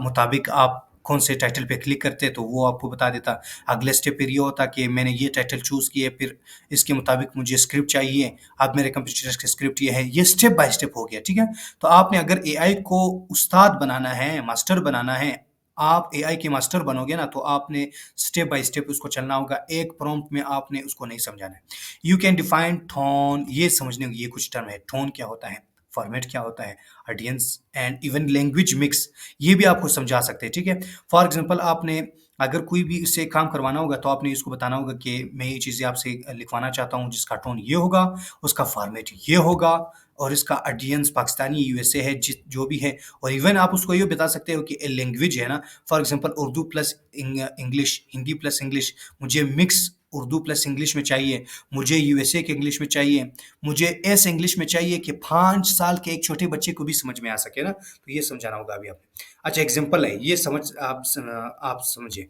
मुताबिक आप कौन से टाइटल पे क्लिक करते, तो वो आपको बता देता। अगले स्टेप फिर ये होता कि मैंने ये टाइटल चूज़ किए, फिर इसके मुताबिक मुझे स्क्रिप्ट चाहिए। अब मेरे कंप्यूटर की स्क्रिप्ट ये है। ये स्टेप बाय स्टेप हो गया, ठीक है? तो आपने अगर एआई को उस्ताद बनाना है, मास्टर बनाना है, आप एआई के मास्टर बनोगे ना, तो आपने स्टेप बाय स्टेप उसको चलना होगा। एक प्रॉम्प्ट में आपने उसको नहीं समझाना है। यू कैन डिफाइन टोन, ये समझने होंगे, ये कुछ टर्म है। टोन क्या होता है? फॉर्मेट क्या होता है? Audience and even language mix, ये भी आपको समझा सकते हैं, ठीक है? फॉर एग्ज़ाम्पल आपने अगर कोई भी इससे काम करवाना होगा, तो आपने इसको बताना होगा कि मैं ये चीज़ें आपसे लिखवाना चाहता हूँ, जिसका टोन ये होगा, उसका फॉर्मेट ये होगा और इसका ऑडियंस पाकिस्तानी, यूएसए है, जो भी है। और इवन आप उसको ये बता सकते हो कि लैंग्वेज है ना, for example Urdu plus English, Hindi plus English, मुझे मिक्स उर्दू प्लस इंग्लिश में चाहिए, मुझे यूएसए के इंग्लिश में चाहिए, मुझे ऐसे इंग्लिश में चाहिए कि 5 साल के एक छोटे बच्चे को भी समझ में आ सके ना, तो ये समझाना होगा अभी आपने। अच्छा एग्ज़ाम्पल है, ये आप समझिए।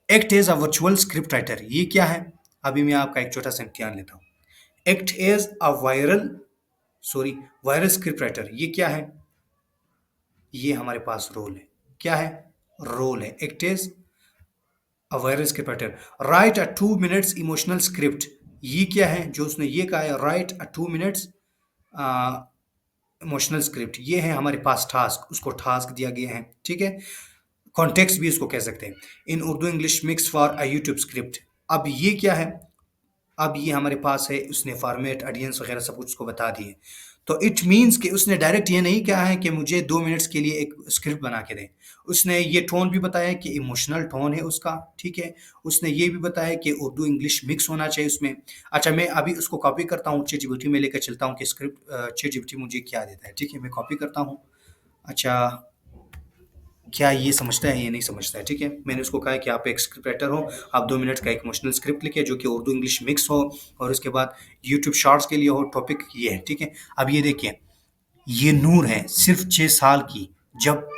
Act as a virtual script writer, ये क्या है? अभी मैं आपका एक छोटा-सा इम्तिहान लेता हूँ। Act as a viral script writer, ये क्या है? ये हमारे पास रोल है। क्या है? रोल है। Act as a viral script writer, right a 2 minutes emotional script, ये क्या है? जो उसने ये कहा है राइट अ 2 मिनट्स अ, इमोशनल स्क्रिप्ट, ये है हमारे पास टास्क, उसको टास्क दिया गया है, ठीक है? कॉन्टेक्स्ट भी इसको कह सकते हैं। In Urdu English mix for a YouTube script, अब ये क्या है? अब ये हमारे पास है, उसने फॉर्मेट, ऑडियंस वगैरह सब कुछ उसको बता दिए। तो इट मीन्स कि उसने डायरेक्ट ये नहीं कहा है कि मुझे 2 मिनट्स के लिए एक स्क्रिप्ट बना के दें। उसने ये टोन भी बताया कि इमोशनल टोन है उसका, ठीक है? उसने ये भी बताया कि उर्दू इंग्लिश मिक्स होना चाहिए उसमें। अच्छा, मैं अभी उसको कॉपी करता हूँ, चैटजीपीटी में लेकर चलता हूँ कि स्क्रिप्ट चैटजीपीटी मुझे क्या देता है, ठीक है? मैं कॉपी करता हूँ। अच्छा, क्या ये समझता है, ये नहीं समझता है, ठीक है? मैंने उसको कहा है कि आप एक स्क्रिप्ट राइटर हो, आप 2 मिनट का एक इमोशनल स्क्रिप्ट लिखिए जो कि उर्दू इंग्लिश मिक्स हो और उसके बाद यूट्यूब शॉर्ट्स के लिए हो, टॉपिक ये है, ठीक है? अब ये देखिए, ये नूर है सिर्फ 6 साल की, जब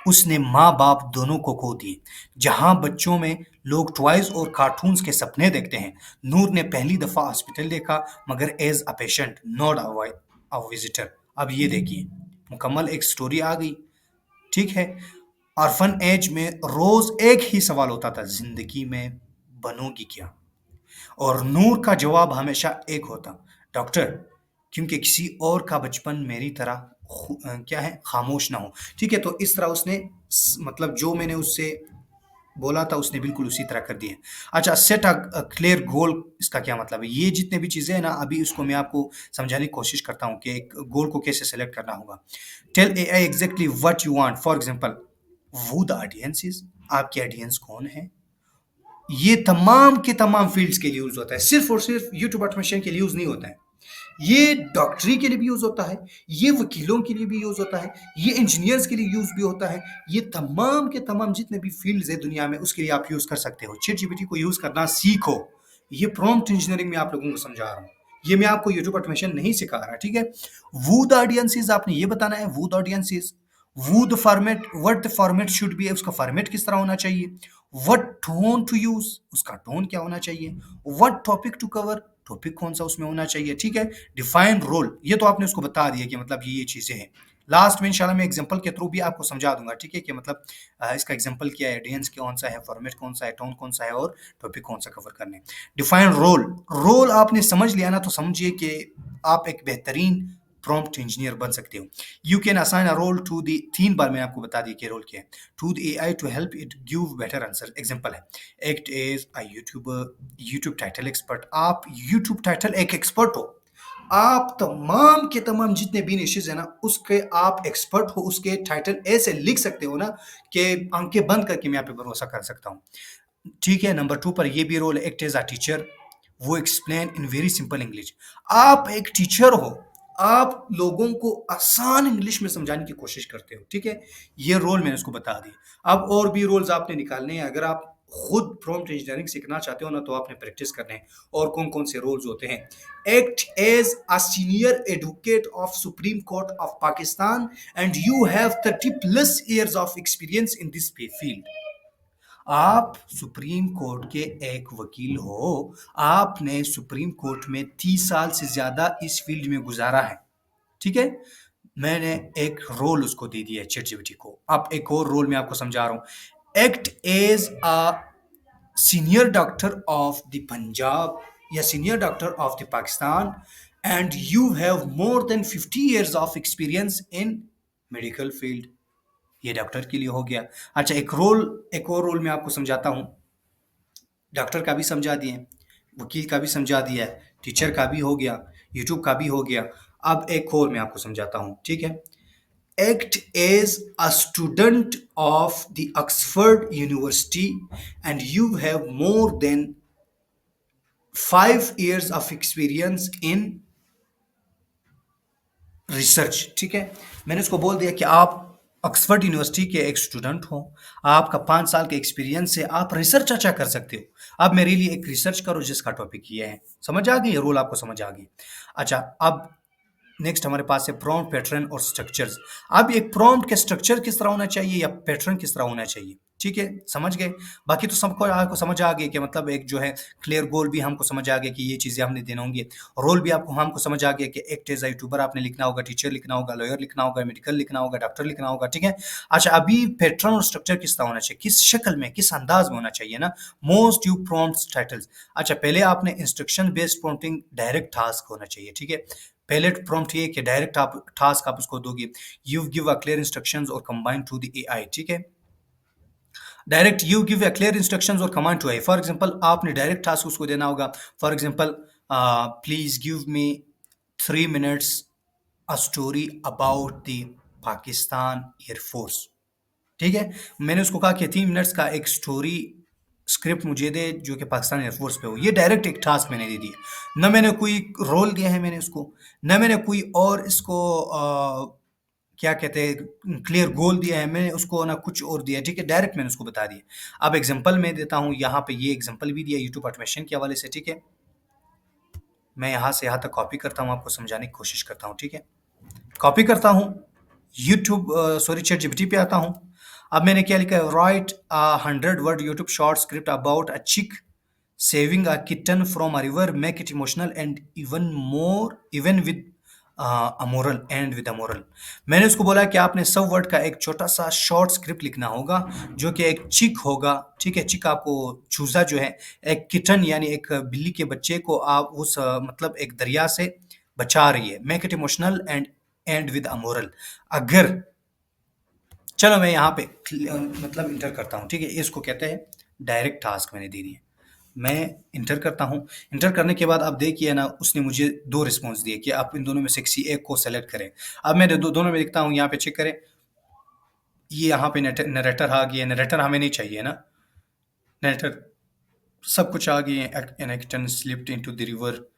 उसने माँ-बाप दोनों को खो दिए। जहाँ बच्चों में लोग टॉयज़ और कार्टून्स के सपने देखते हैं, नूर ने पहली दफ़ा हॉस्पिटल देखा, मगर as a patient, not a visitor. अब ये देखिए, मुकम्मल एक स्टोरी आ गई, ठीक है? ऑर्फन एज में रोज़ एक ही सवाल होता था, ज़िंदगी में बनोगी क्या? और नूर का जवाब हमेशा एक होता, डॉक्टर, क्योंकि किसी और का बचपन मेरी तरह क्या है, खामोश ना हो। ठीक है, तो इस तरह उसने मतलब जो मैंने उससे बोला था उसने बिल्कुल उसी तरह कर दिया। अच्छा, सेट अ क्लियर गोल, इसका क्या मतलब है? ये जितने भी चीज़ें हैं ना, अभी उसको मैं आपको समझाने की कोशिश करता हूँ कि एक गोल को कैसे सेलेक्ट करना होगा। Tell AI exactly what you want, for example, who the audience is, आपकी ऑडियंस कौन है? ये तमाम के तमाम फील्ड्स के लिए यूज होता है, सिर्फ और सिर्फ यूट्यूब ऑटोमेशन के लिए यूज नहीं होता है। ये डॉक्टरी के लिए भी यूज होता है, ये वकीलों के लिए भी यूज होता है, ये इंजीनियर्स के लिए यूज भी होता है। ये तमाम के तमाम जितने भी फील्ड्स है दुनिया में, उसके लिए आप यूज कर सकते हो। चैट जीपीटी को यूज करना सीखो। ये प्रॉम्प्ट इंजीनियरिंग में आप लोगों को समझा रहा हूँ, ये मैं आपको यूट्यूब ऑटोमेशन नहीं सिखा रहा, ठीक है? वू द ऑडियंसेस, आपने ये बताना है, वू द ऑडियंसेस, वो the format, what the format should be, उसका फॉर्मेट किस तरह होना चाहिए, व्हाट टोन टू यूज, उसका टोन क्या होना चाहिए, what topic to cover, topic कौन सा उसमें होना चाहिए, ठीक है? डिफाइन रोल, ये तो आपने उसको बता दिया कि मतलब ये चीजें हैं। लास्ट में इंशाल्लाह मैं एग्जांपल के थ्रू भी आपको समझा दूंगा, ठीक है? कि मतलब इसका एग्जांपल क्या है, ऑडियंस कौन सा है, फॉर्मेट कौन सा है, टोन कौन सा है और टॉपिक कौन सा कवर करने। डिफाइन रोल, रोल आपने समझ लिया ना, तो समझिए कि आप एक बेहतरीन प्रॉम्प्ट इंजीनियर बन सकते हो। You can assign a role to the, 3 बार मैंने आपको बता दी कि रोल क्या है, to the AI to help it give better answer. Example है, act as a YouTuber, YouTube title expert, आप यूट्यूब टाइटल एक एक्सपर्ट हो, आप तमाम के तमाम जितने भी निशेज है ना, उसके आप एक्सपर्ट हो, उसके टाइटल ऐसे लिख सकते हो ना कि आंखें बंद करके मैं यहाँ पे भरोसा कर सकता हूँ, ठीक है? नंबर 2 पर ये भी रोल, एक्ट एज अ टीचर, वो explain in very simple English. आप एक टीचर हो, आप लोगों को आसान इंग्लिश में समझाने की कोशिश करते हो, ठीक है? ये रोल मैंने उसको बता दिया। अब और भी रोल्स आपने निकालने हैं, अगर आप खुद प्रॉम्प्ट इंजीनियरिंग सीखना चाहते हो ना, तो आपने प्रैक्टिस करने हैं। और कौन कौन से रोल्स होते हैं? Act as a senior advocate of supreme court of Pakistan and you have 30 plus years of experience in this field. आप सुप्रीम कोर्ट के एक वकील हो, आपने सुप्रीम कोर्ट में 30 साल से ज्यादा इस फील्ड में गुजारा है, ठीक है? मैंने एक रोल उसको दे दिया है चैट जीपीटी को। अब एक और रोल मैं आपको समझा रहा हूं, act as a senior doctor of the Punjab या senior doctor of the Pakistan and you have more than 50 years of experience in medical field. ये डॉक्टर के लिए हो गया। अच्छा, एक और रोल मैं आपको समझाता हूँ। डॉक्टर का भी समझा दिए, वकील का भी समझा दिया है, टीचर का भी हो गया, यूट्यूब का भी हो गया। अब एक और मैं आपको समझाता हूँ, ठीक है? Act as a student of the Oxford University and you have more than 5 years of experience in research, ठीक है? मैंने उसको बोल दिया कि आप ऑक्सफोर्ड यूनिवर्सिटी के एक स्टूडेंट हो, आपका 5 साल का एक्सपीरियंस है, आप रिसर्च अच्छा कर सकते हो। अब मेरे लिए एक रिसर्च करो जिसका टॉपिक ये है। समझ आ गई? रोल आपको समझ आ गई? अच्छा, अब नेक्स्ट हमारे पास है प्रॉम्प्ट, पैटर्न और स्ट्रक्चर्स। अब एक प्रॉम्प्ट के स्ट्रक्चर किस तरह होना चाहिए या पैटर्न किस तरह होना चाहिए, ठीक है? समझ गए? बाकी तो सबको आपको समझ आ गई कि मतलब एक जो है क्लियर गोल भी हमको समझ आ गया कि ये चीजें हमने देना होंगी। रोल भी आपको हमको समझ आ गया कि एक्ट एज यूट्यूबर आपने लिखना होगा, टीचर लिखना होगा, लॉयर लिखना होगा, मेडिकल लिखना होगा, डॉक्टर लिखना होगा, ठीक है? अच्छा, अभी पैटर्न और स्ट्रक्चर किस तरह होना चाहिए, किस शक्ल में, किस अंदाज में होना चाहिए ना। Most you prompt titles. अच्छा, पहले आपने instruction based prompting, direct task होना चाहिए, ठीक है? पहले प्रॉम्प्ट ये कि डायरेक्ट आप टास्क आप उसको दोगे, you give a clear instructions और कंबाइन टू द एआई, ठीक है? Direct you give a clear instructions और command to AI. For example, आपने डायरेक्ट टास्क उसको देना होगा, for example, please give me 3 minutes a story about the Pakistan air force. ठीक है, मैंने उसको कहा कि 3 मिनट्स का एक स्टोरी स्क्रिप्ट मुझे दे जो कि पाकिस्तान एयरफोर्स पे हो। ये डायरेक्ट एक टास्क मैंने दे दिया, न मैंने कोई रोल दिया है मैंने उसको, न मैंने कोई और इसको क्या कहते हैं क्लियर गोल दिया है मैंने उसको, ना कुछ और दिया है। ठीक है, डायरेक्ट मैंने उसको बता दिया। अब एग्जांपल मैं देता हूँ यहाँ पे, ये एग्जांपल भी दिया यूट्यूब ऑटोमेशन के हवाले से। ठीक है, मैं यहाँ से यहाँ तक कॉपी करता हूँ, आपको समझाने की कोशिश करता हूँ। ठीक है, कॉपी करता हूँ, यूट्यूब सॉरी चैट जीपीटी पे आता हूँ। अब मैंने क्या लिखा है, write 100 word YouTube short script about a chick saving a kitten from a river, make it emotional and even more even with a moral and with a moral. मैंने उसको बोला कि आपने 100 वर्ड का एक छोटा सा शॉर्ट स्क्रिप्ट लिखना होगा जो कि एक चिक होगा। ठीक है, चिक आपको चूजा जो है, एक किटन यानी एक बिल्ली के बच्चे को आप उस मतलब एक दरिया से बचा रही है। Make it emotional and and with a moral. अगर चलो मैं यहाँ पे मतलब इंटर करता हूँ। ठीक है, इसको कहते हैं डायरेक्ट टास्क मैंने दे दिए। मैं इंटर करता हूँ। इंटर करने के बाद आप देखिए ना, उसने मुझे 2 रिस्पॉन्स दिए कि आप इन दोनों में से किसी एक को सेलेक्ट करें। अब मैं दोनों में लिखता हूँ, यहाँ पे चेक करें, ये यहाँ पे नरेटर आ गया। नरेटर हमें नहीं चाहिए ना, नरेटर सब कुछ आ गए। An acorn slipped into the river.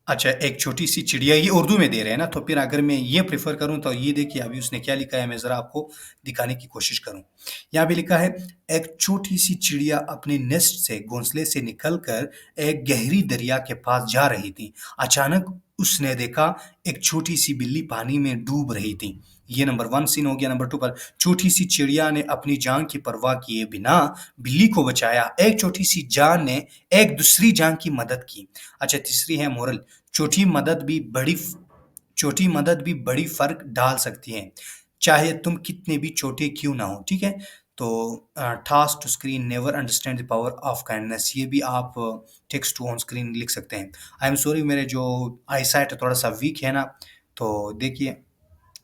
अच्छा, एक छोटी-सी चिड़िया, ये उर्दू में दे रहे हैं ना, तो फिर अगर मैं ये प्रेफ़र करूँ तो ये देखिए अभी उसने क्या लिखा है, मैं ज़रा आपको दिखाने की कोशिश करूँ। यहाँ पे लिखा है, एक छोटी-सी चिड़िया अपने नेस्ट से घोंसले से निकलकर एक गहरी दरिया के पास जा रही थी। अचानक उसने देखा एक छोटी-सी बिल्ली पानी में डूब रही थी। ये नंबर 1 सीन हो गया। नंबर 2 पर छोटी-सी चिड़िया ने अपनी जान की परवाह किए बिना बिल्ली को बचाया। एक छोटी-सी जान ने एक दूसरी जान की मदद की। अच्छा, तीसरी है मोरल, छोटी मदद भी बड़ी छोटी मदद भी बड़ी फ़र्क डाल सकती है, चाहे तुम कितने भी छोटे क्यों ना हो। ठीक है? तो task to screen never understand the power of kindness, ये भी आप टेक्स्ट टू ऑन स्क्रीन लिख सकते हैं। आई एम सॉरी, मेरे जो आईसाइट थोड़ा-सा वीक है ना, तो देखिए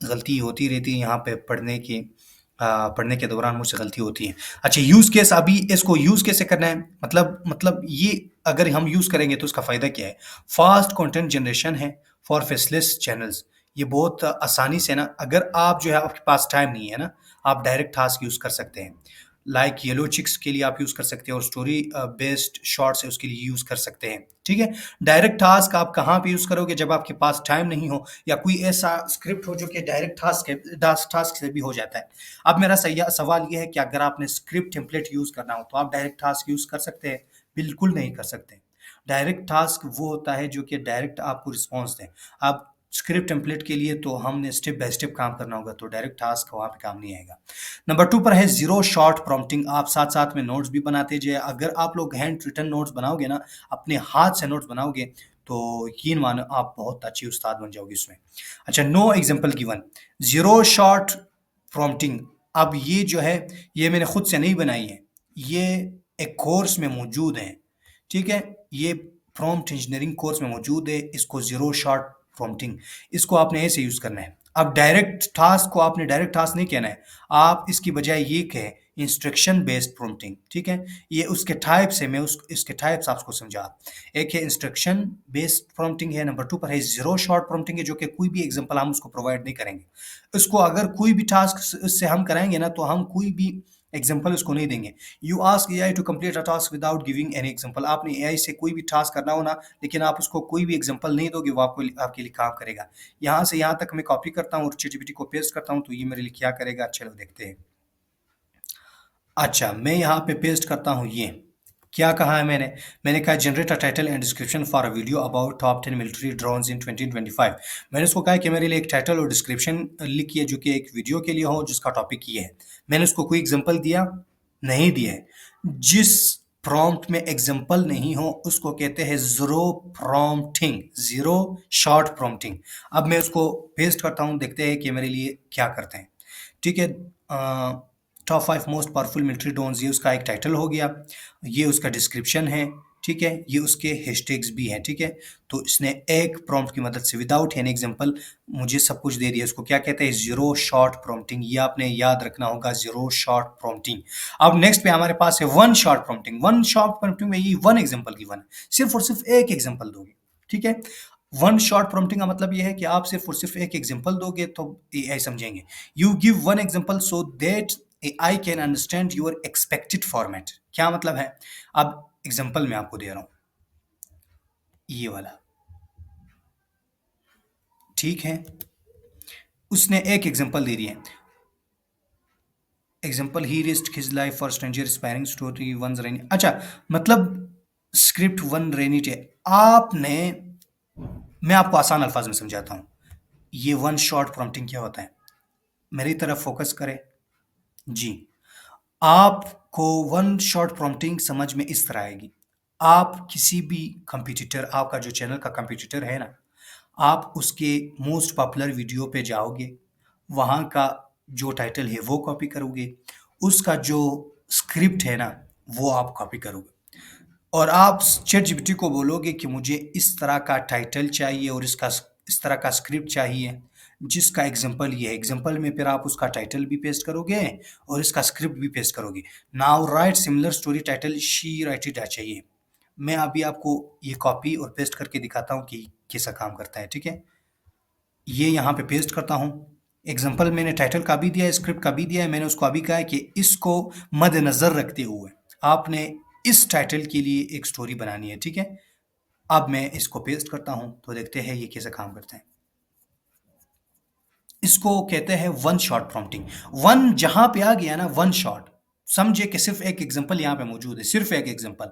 गलती होती रहती है यहाँ पे पढ़ने के दौरान मुझसे गलती होती है। अच्छा, यूज़ केस, अभी इसको यूज़ कैसे करना है, मतलब ये अगर हम यूज़ करेंगे तो उसका फ़ायदा क्या है? फ़ास्ट कंटेंट जनरेशन है फॉर फेसलेस चैनल्स। ये बहुत आसानी से ना, अगर आप जो है आपके पास टाइम नहीं है ना, आप डायरेक्ट टास्क यूज़ कर सकते हैं। लाइक येलो चिक्स के लिए आप यूज़ कर सकते हैं, और स्टोरी बेस्ड शॉर्ट्स है उसके लिए यूज़ कर सकते हैं। ठीक है? डायरेक्ट टास्क आप कहाँ पे यूज़ करोगे, जब आपके पास टाइम नहीं हो या कोई ऐसा स्क्रिप्ट हो जो कि डायरेक्ट टास्क से भी हो जाता है। अब मेरा सवाल ये है कि अगर आपने स्क्रिप्ट टेम्पलेट यूज़ करना हो तो आप डायरेक्ट टास्क यूज़ कर सकते हैं? बिल्कुल नहीं कर सकते। डायरेक्ट टास्क वो होता है जो कि डायरेक्ट आपको रिस्पॉन्स दें। अब स्क्रिप्ट टेम्पलेट के लिए तो हमने स्टेप बाय स्टेप काम करना होगा, तो डायरेक्ट टास्क वहाँ पे काम नहीं आएगा। नंबर 2 पर है ज़ीरो शॉर्ट प्रॉम्प्टिंग। आप साथ-साथ में नोट्स भी बनाते जाइए। अगर आप लोग हैंड रिटन नोट्स बनाओगे ना, अपने हाथ से नोट्स बनाओगे, तो यकीन मानो आप बहुत अच्छी उस्ताद बन जाओगे इसमें। अच्छा, no example given, zero shot prompting. अब ये जो है, ये मैंने खुद से नहीं बनाई है, ये एक कोर्स में मौजूद है। ठीक है? ये प्रॉम्प्ट इंजीनियरिंग कोर्स में मौजूद है। इसको ज़ीरो शॉट प्रॉम्प्टिंग, इसको आपने ऐसे यूज़ करना है। अब डायरेक्ट टास्क को आपने डायरेक्ट टास्क नहीं कहना है, आप इसकी बजाय ये कहें इंस्ट्रक्शन बेस्ड प्रॉम्प्टिंग। ठीक है? ये उसके टाइप्स है, मैं इसके टाइप्स आपको समझा। एक है इंस्ट्रक्शन बेस्ड प्रॉम्प्टिंग है, नंबर 2 पर है ज़ीरो शॉट प्रॉम्प्टिंग है, जो कि कोई भी एग्ज़ाम्पल हम उसको प्रोवाइड नहीं करेंगे। इसको अगर कोई भी टास्क इससे हम कराएँगे ना, तो हम कोई भी एग्ज़ाम्पल उसको नहीं देंगे। You ask AI to complete a task without giving any example. आपने एआई से कोई भी टास्क करना हो ना, लेकिन आप उसको कोई भी एग्जांपल नहीं दोगे, वो आपके लिए काम करेगा। यहाँ से यहाँ तक मैं कॉपी करता हूँ और चैटजीपीटी को पेस्ट करता हूँ, तो ये मेरे लिए क्या करेगा, चलो देखते हैं। अच्छा, मैं यहाँ पे पेस्ट करता हूँ ये। क्या कहा है मैंने? मैंने कहा generate a title and description for a video about top 10 military drones in 2025। मैंने उसको कहा कि मेरे लिए एक टाइटल और डिस्क्रिप्शन लिखिए जो कि एक वीडियो के लिए हो जिसका टॉपिक ये है। मैंने उसको कोई एग्जांपल दिया? नहीं दिया है। जिस प्रॉम्प्ट में एग्जांपल नहीं हो उसको कहते हैं zero prompting, zero shot prompting. अब मैं उसको पेस्ट करता हूँ, देखते हैं कि मेरे लिए क्या करते हैं। ठीक है? Top 5 most powerful military drones, ये उसका एक टाइटल हो गया, ये उसका डिस्क्रिप्शन है। ठीक है? ये उसके हैशटैग्स भी हैं। ठीक है? तो इसने एक प्रॉम्प्ट की मदद से विदाउट एनी एग्जांपल मुझे सब कुछ दे दिया। इसको क्या कहते हैं? Zero shot prompting. ये आपने याद रखना होगा, ज़ीरो शॉर्ट प्रॉम्प्टिंग। अब नेक्स्ट पे हमारे पास है one short prompting. One short prompting में ये वन एग्जांपल गिवन है, सिर्फ और सिर्फ एक एग्जांपल दोगे। ठीक है? वन शॉट प्रॉम्प्टिंग का मतलब ये है कि आप सिर्फ और सिर्फ एक एग्जांपल दोगे तो एआई समझेंगे। You give one example so that AI can understand your expected format. क्या मतलब है? अब एग्जांपल मैं आपको दे रहा हूं, ये वाला, ठीक है। उसने एक एग्जांपल दे दिया है, example he risk his life for stranger inspiring story one rainy. अच्छा, मतलब स्क्रिप्ट वन रेनी डे। आपने, मैं आपको आसान अल्फाज में समझाता हूं, ये वन शॉट प्रॉम्प्टिंग क्या होता है। मेरी तरफ फोकस करें जी। आपको वन शॉट प्रॉम्प्टिंग समझ में इस तरह आएगी। आप किसी भी कंपटीटर, आपका जो चैनल का कंपटीटर है ना, आप उसके मोस्ट पॉपुलर वीडियो पे जाओगे, वहाँ का जो टाइटल है वो कॉपी करोगे, उसका जो स्क्रिप्ट है ना वो आप कॉपी करोगे, और आप चैट जीपीटी को बोलोगे कि मुझे इस तरह का टाइटल चाहिए और इसका इस तरह का स्क्रिप्ट चाहिए, जिसका एग्जांपल ये है। एग्जांपल में फिर आप उसका टाइटल भी पेस्ट करोगे और इसका स्क्रिप्ट भी पेस्ट करोगे। Now right similar story title she write it चाहिए। मैं अभी आपको ये कॉपी और पेस्ट करके दिखाता हूँ कि कैसा काम करता है, ठीक है। ये यहाँ पे पेस्ट करता हूँ। एग्जांपल मैंने टाइटल का भी दिया है, स्क्रिप्ट का भी दिया है। मैंने उसको अभी कहा है कि इसको मद्देनजर रखते हुए आपने इस टाइटल के लिए एक स्टोरी बनानी है, ठीक है। अब मैं इसको पेस्ट करता हूं तो देखते हैं ये कैसे काम करते हैं। इसको कहते हैं वन शॉट प्रॉम्प्टिंग। वन जहां पे आ गया ना, वन शॉट, समझे कि सिर्फ एक एग्जांपल यहां पे मौजूद है, सिर्फ एक example,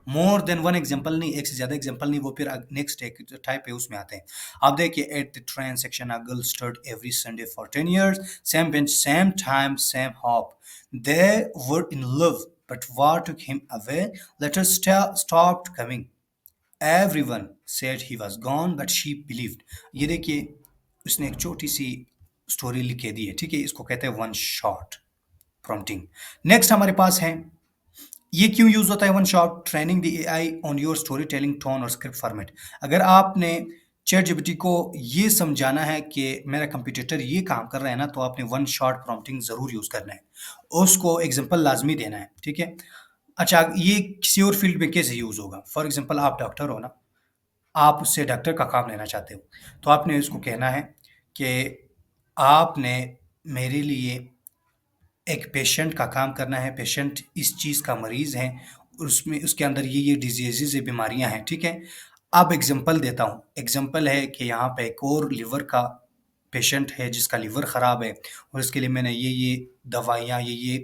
more than one example नहीं, एक से ज्यादा एग्जांपल नहीं, वो फिर नेक्स्ट एक टाइप है उसमें आते हैं। आप देखिए, at the train section a girl stud every Sunday for 10 years, same bench same time same hop, they were in love but what took him away letters stopped coming, everyone said he was gone but she believed। ये देखिए, उसने एक छोटी सी स्टोरी लिख के दी है, ठीक है। इसको कहते हैं वन शॉट प्रॉम्प्टिंग। नेक्स्ट हमारे पास है, ये क्यों यूज होता है one shot, training the AI on your story telling tone और स्क्रिप्ट फॉर्मेट। अगर आपने चैट जीपीटी को ये समझाना है कि मेरा कंप्यूटर ये काम कर रहा है ना, तो आपने वन शॉट प्रॉम्प्टिंग जरूर यूज करना है, उसको एग्जांपल लाजमी देना है, ठीक है। अच्छा, ये किसी और फील्ड में कैसे यूज होगा? फॉर एग्जांपल आप डॉक्टर हो ना, आप उससे डॉक्टर का काम लेना चाहते हो, तो आपने उसको कहना है कि आपने मेरे लिए एक पेशेंट का काम करना है, पेशेंट इस चीज़ का मरीज़ है, उसमें उसके अंदर ये डिजीज़ेज़ है, बीमारियाँ हैं, ठीक है। अब एग्ज़ाम्पल देता हूँ, एग्ज़ाम्पल है कि यहाँ पे एक और लिवर का पेशेंट है जिसका लिवर ख़राब है, और इसके लिए मैंने ये दवाइयाँ, ये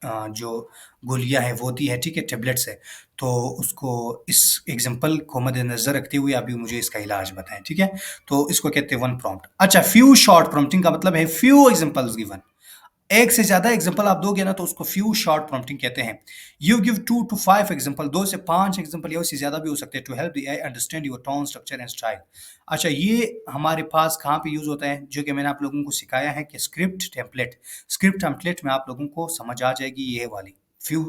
जो गोलियाँ हैं वो दी है, ठीक है, टेबलेट्स है। तो उसको, इस एग्ज़ाम्पल को मद्देनज़र रखते हुए अभी मुझे इसका इलाज बताएँ, ठीक है। तो इसको कहते हैं वन प्रॉम्प्ट। अच्छा, फ्यू शॉर्ट प्रॉम्प्टिंग का मतलब है फ्यू एग्ज़ाम्पल्स गिवन। एक से ज्यादा एग्जांपल आप दोगे ना तो उसको फ्यू शॉर्ट प्रॉम्प्टिंग कहते हैं। यू गिव 2 to 5 एग्जांपल, 2 से 5 एग्जांपल या उससे ज्यादा भी हो सकते हैं, to help the AI understand your tone structure and style. अच्छा, ये हमारे पास कहाँ पे यूज होता है, जो कि मैंने आप लोगों को सिखाया है कि स्क्रिप्ट टेम्पलेट। स्क्रिप्ट टेम्पलेट में आप लोगों को समझ आ जाएगी ये वाली फ्यू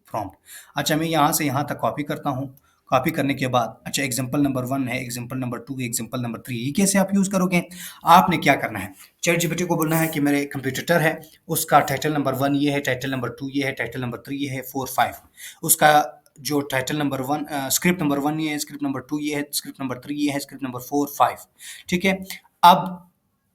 प्रॉम्प्ट। अच्छा, मैं यहाँ से यहाँ तक कॉपी करता हूँ। कॉपी करने के बाद, अच्छा, एग्जांपल नंबर 1 है, एग्जांपल नंबर 2 है, एग्जांपल नंबर 3, ये कैसे आप यूज करोगे? आपने क्या करना है, चैट जीपीटी को बोलना है कि मेरे कंप्यूटर है, उसका टाइटल नंबर 1 ये है, टाइटल नंबर 2 ये है, टाइटल नंबर 3 ये है, 4 5, उसका जो टाइटल नंबर 1, स्क्रिप्ट नंबर 1 ये है, स्क्रिप्ट नंबर 2 ये है, स्क्रिप्ट नंबर 3 ये है, स्क्रिप्ट नंबर 4 5, ठीक है। अब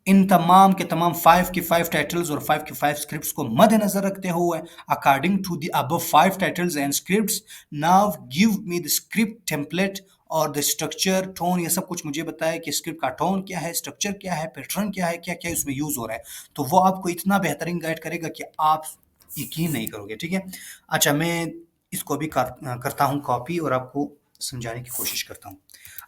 इन तमाम के तमाम 5 के 5 टाइटल्स और 5 के 5 स्क्रिप्ट्स को मद्देनजर रखते हुए, according to the above 5 titles and scripts, now give me the script template और द स्ट्रक्चर टोन। ये सब कुछ मुझे बताया कि स्क्रिप्ट का टोन क्या है, स्ट्रक्चर क्या है, पैटर्न क्या है, क्या क्या उसमें यूज हो रहा है। तो वो आपको इतना बेहतरीन गाइड करेगा कि आप यकीन नहीं करोगे, ठीक है। अच्छा, मैं इसको भी करता हूँ कॉपी और आपको समझाने की कोशिश करता हूँ।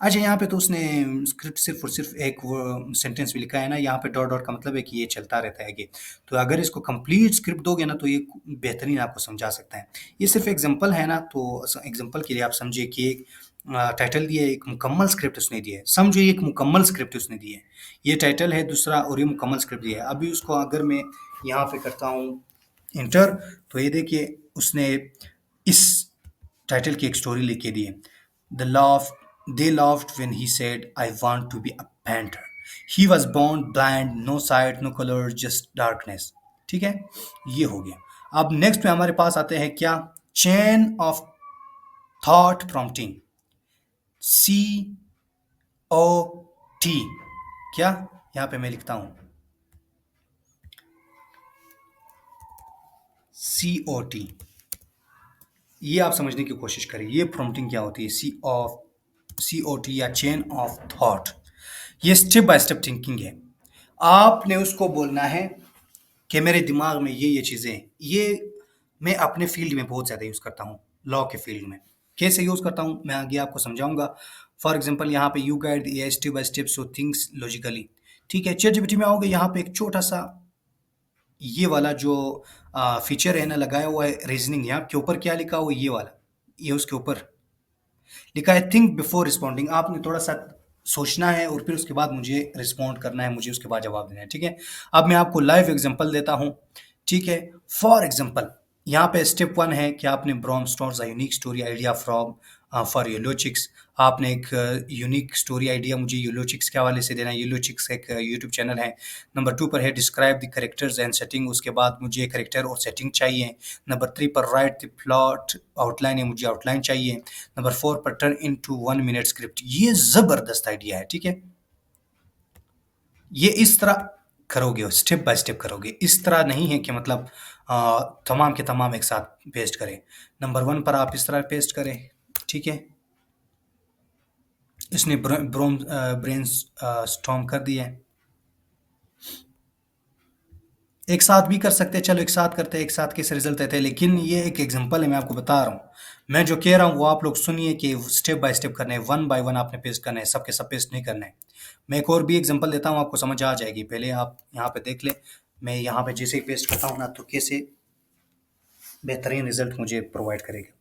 अच्छा, यहाँ पे तो उसने स्क्रिप्ट सिर्फ और सिर्फ एक वो सेंटेंस भी लिखा है ना, यहाँ पे डॉट डॉट का मतलब है कि ये चलता रहता है ये। तो अगर इसको कंप्लीट स्क्रिप्ट दोगे ना तो ये बेहतरीन आपको समझा सकता है। ये सिर्फ एग्जांपल है ना, तो एग्जांपल के लिए आप समझिए कि एक टाइटल दिया है, एक मुकम्मल स्क्रिप्ट उसने दी है, समझो ये एक मुकम्मल स्क्रिप्ट उसने दी है। ये टाइटल है दूसरा और ये मुकम्मल स्क्रिप्ट दिया है। अभी उसको अगर मैं यहाँ पे करता हूँ इंटर, तो ये देखिए उसने इस टाइटल की एक स्टोरी लिख के दी है। The laugh, they laughed when he said, I want to be a painter. He was born blind, no sight, no color, just darkness। ठीक है, ये हो गया। अब नेक्स्ट में हमारे पास आते हैं क्या, chain of thought prompting, C O T, क्या यहाँ पे मैं लिखता हूँ COT, ये आप समझने की कोशिश करें ये प्रॉम्प्टिंग क्या होती है। COT या चेन ऑफ थॉट, ये स्टेप बाय स्टेप थिंकिंग है। आपने उसको बोलना है कि मेरे दिमाग में ये चीज़ें हैं। ये मैं अपने फील्ड में बहुत ज़्यादा यूज़ करता हूँ, लॉ के फील्ड में। कैसे यूज़ करता हूँ मैं आगे आपको समझाऊंगा। फॉर एग्जांपल यहाँ पे you guide a step by step so things logically, ठीक है। चैट जीपीटी में आओगे, यहाँ पे एक छोटा सा ये वाला जो फीचर है ना लगाया हुआ है रीजनिंग, यहाँ के ऊपर क्या लिखा हुआ है ये वाला, ये उसके ऊपर लिखा है थिंक बिफोर रिस्पॉन्डिंग। आपने थोड़ा सा सोचना है और फिर उसके बाद मुझे रिस्पॉन्ड करना है, मुझे उसके बाद जवाब देना है, ठीक है। अब मैं आपको लाइव एग्जांपल देता हूँ, ठीक है। फॉर एग्जांपल यहाँ पे स्टेप 1 है कि आपने brainstorms a unique story idea from for yellow chicks. आपने एक यूनिक स्टोरी आइडिया मुझे येलो चिक्स के हवाले से देना है। येलो चिक्स एक यूट्यूब चैनल है। नंबर 2 पर है describe the characters and setting, उसके बाद मुझे कैरेक्टर और सेटिंग चाहिए। नंबर 3 पर राइट द प्लॉट आउटलाइन है, मुझे आउटलाइन चाहिए। नंबर 4 पर टर्न इनटू 1 मिनट स्क्रिप्ट। ये जबरदस्त आइडिया है, ठीक है। ये इस तरह करोगे, स्टेप बाय स्टेप करोगे, इस तरह नहीं है कि मतलब तमाम के तमाम एक साथ पेस्ट करें। नंबर 1 पर आप इस तरह पेस्ट करें, ठीक है। इसने ब्रेन स्टॉर्म कर दिया है। एक साथ भी कर सकते हैं, चलो एक साथ करते हैं, एक साथ कैसे रिजल्ट देते हैं, लेकिन ये एक एग्जांपल है, मैं आपको बता रहा हूँ। मैं जो कह रहा हूँ वो आप लोग सुनिए कि स्टेप बाय स्टेप करना है, 1 बाय 1 आपने पेस्ट करना है, सबके सब पेस्ट नहीं करना है। मैं एक और भी एग्जांपल देता हूँ, आपको समझ आ जाएगी। पहले आप यहाँ पे देख ले, मैं यहाँ पे जैसे ही पेस्ट करता हूँ ना तो कैसे बेहतरीन रिजल्ट मुझे प्रोवाइड करेगा।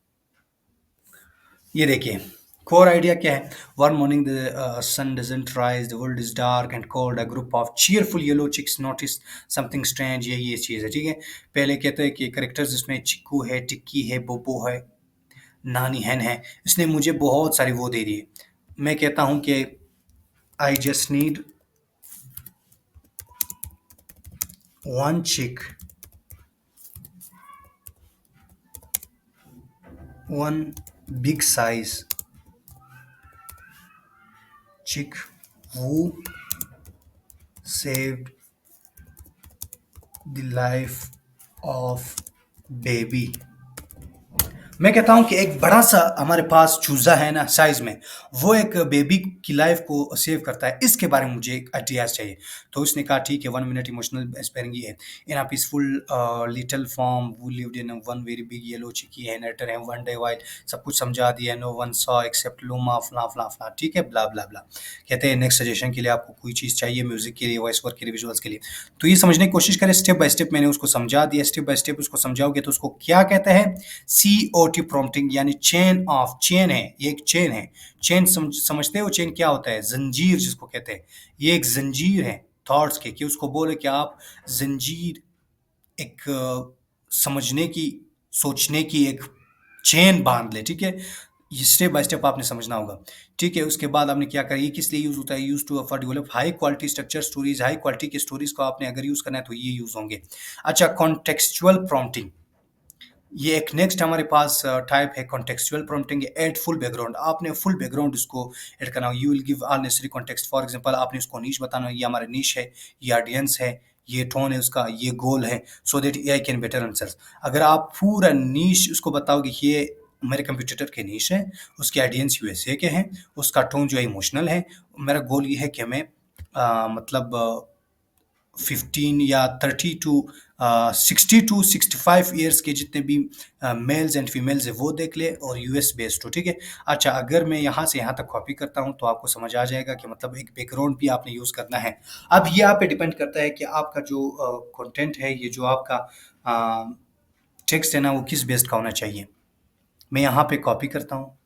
ये देखिए कोर आइडिया क्या है। One morning the sun doesn't rise, the world is dark and cold, a group of cheerful yellow chicks notice something strange. ये चीज़ है, ठीक है। पहले कहते हैं कि करेक्टर्स इसमें चिक्कू है, टिक्की है, बोबो है, नानी हैन है। इसने मुझे बहुत सारी वो दे दी है। मैं कहता हूँ कि आई जस्ट नीड वन चिक, one big size chick who saved the life of baby। मैं कहता हूँ कि एक बड़ा सा हमारे पास चूजा है ना साइज में, वो एक बेबी की लाइफ को सेव करता है, इसके बारे में मुझे एक आइडियाज चाहिए। तो उसने कहा ठीक है, 1 मिनट इमोशनल स्पेयरिंग है। In a peaceful little farm वो lived in one very big yellow chicky है, नेटर है, वन डे वाइट, सब कुछ समझा दिया। No one saw except Luma फला फला फला, ठीक है, ब्ला ब्ला ब्ला। कहते हैं नेक्स्ट सजेशन के लिए आपको कोई चीज़ चाहिए, म्यूजिक के लिए, वॉइस वर्क के लिए, विजुअल्स के लिए, तो ये समझने की कोशिश करें स्टेप बाय स्टेप। मैंने उसको समझा दिया, स्टेप बाय स्टेप उसको समझाओगे तो उसको क्या कहते हैं, COT प्रॉम्प्टिंग, यानी चेन ऑफ, चेन है, ये एक चेन है। चेन समझते हो चेन क्या होता है, जंजीर जिसको कहते हैं। ये एक जंजीर है थॉट्स के, कि उसको बोले कि आप जंजीर एक समझने की, सोचने की एक चेन बांध ले, ठीक है। ये स्टेप बाय स्टेप आपने समझना होगा, ठीक है। उसके बाद आपने क्या करा, ये किस लिए यूज होता है, use to for develop high quality structure stories. High quality के स्टोरीज को आपने अगर यूज करना है तो ये यूज होंगे। अच्छा, कॉन्टेक्सचुअल प्रॉम्प्टिंग, ये एक नेक्स्ट हमारे पास टाइप है contextual prompting. Add full background, आपने फुल बैकग्राउंड इसको ऐड करना। You will give all necessary context. For example आपने उसको नीश बताना, ये हमारा नीश है, ये ऑडियंस है, ये टोन है उसका, ये गोल है, so that AI can better answers. अगर आप पूरा नीश उसको बताओगे कि ये मेरे कंप्यूटर के नीश है, उसके ऑडियंस यूएसए के हैं, उसका टोन जो है इमोशनल है, मेरा गोल ये है कि मैं मतलब 15 या 30 टू 60 टू 65 ईयर्स के जितने भी मेल्स एंड फीमेल्स है वो देख ले, और यूएस बेस्ड हो, ठीक है। अच्छा, अगर मैं यहाँ से यहाँ तक कॉपी करता हूँ तो आपको समझ आ जाएगा कि मतलब एक बैकग्राउंड भी आपने यूज़ करना है। अब ये आप पे डिपेंड करता है कि आपका जो कंटेंट है, ये जो आपका टेक्स्ट है ना, वो किस बेस्ड का होना चाहिए। मैं यहाँ पे कॉपी करता हूँ,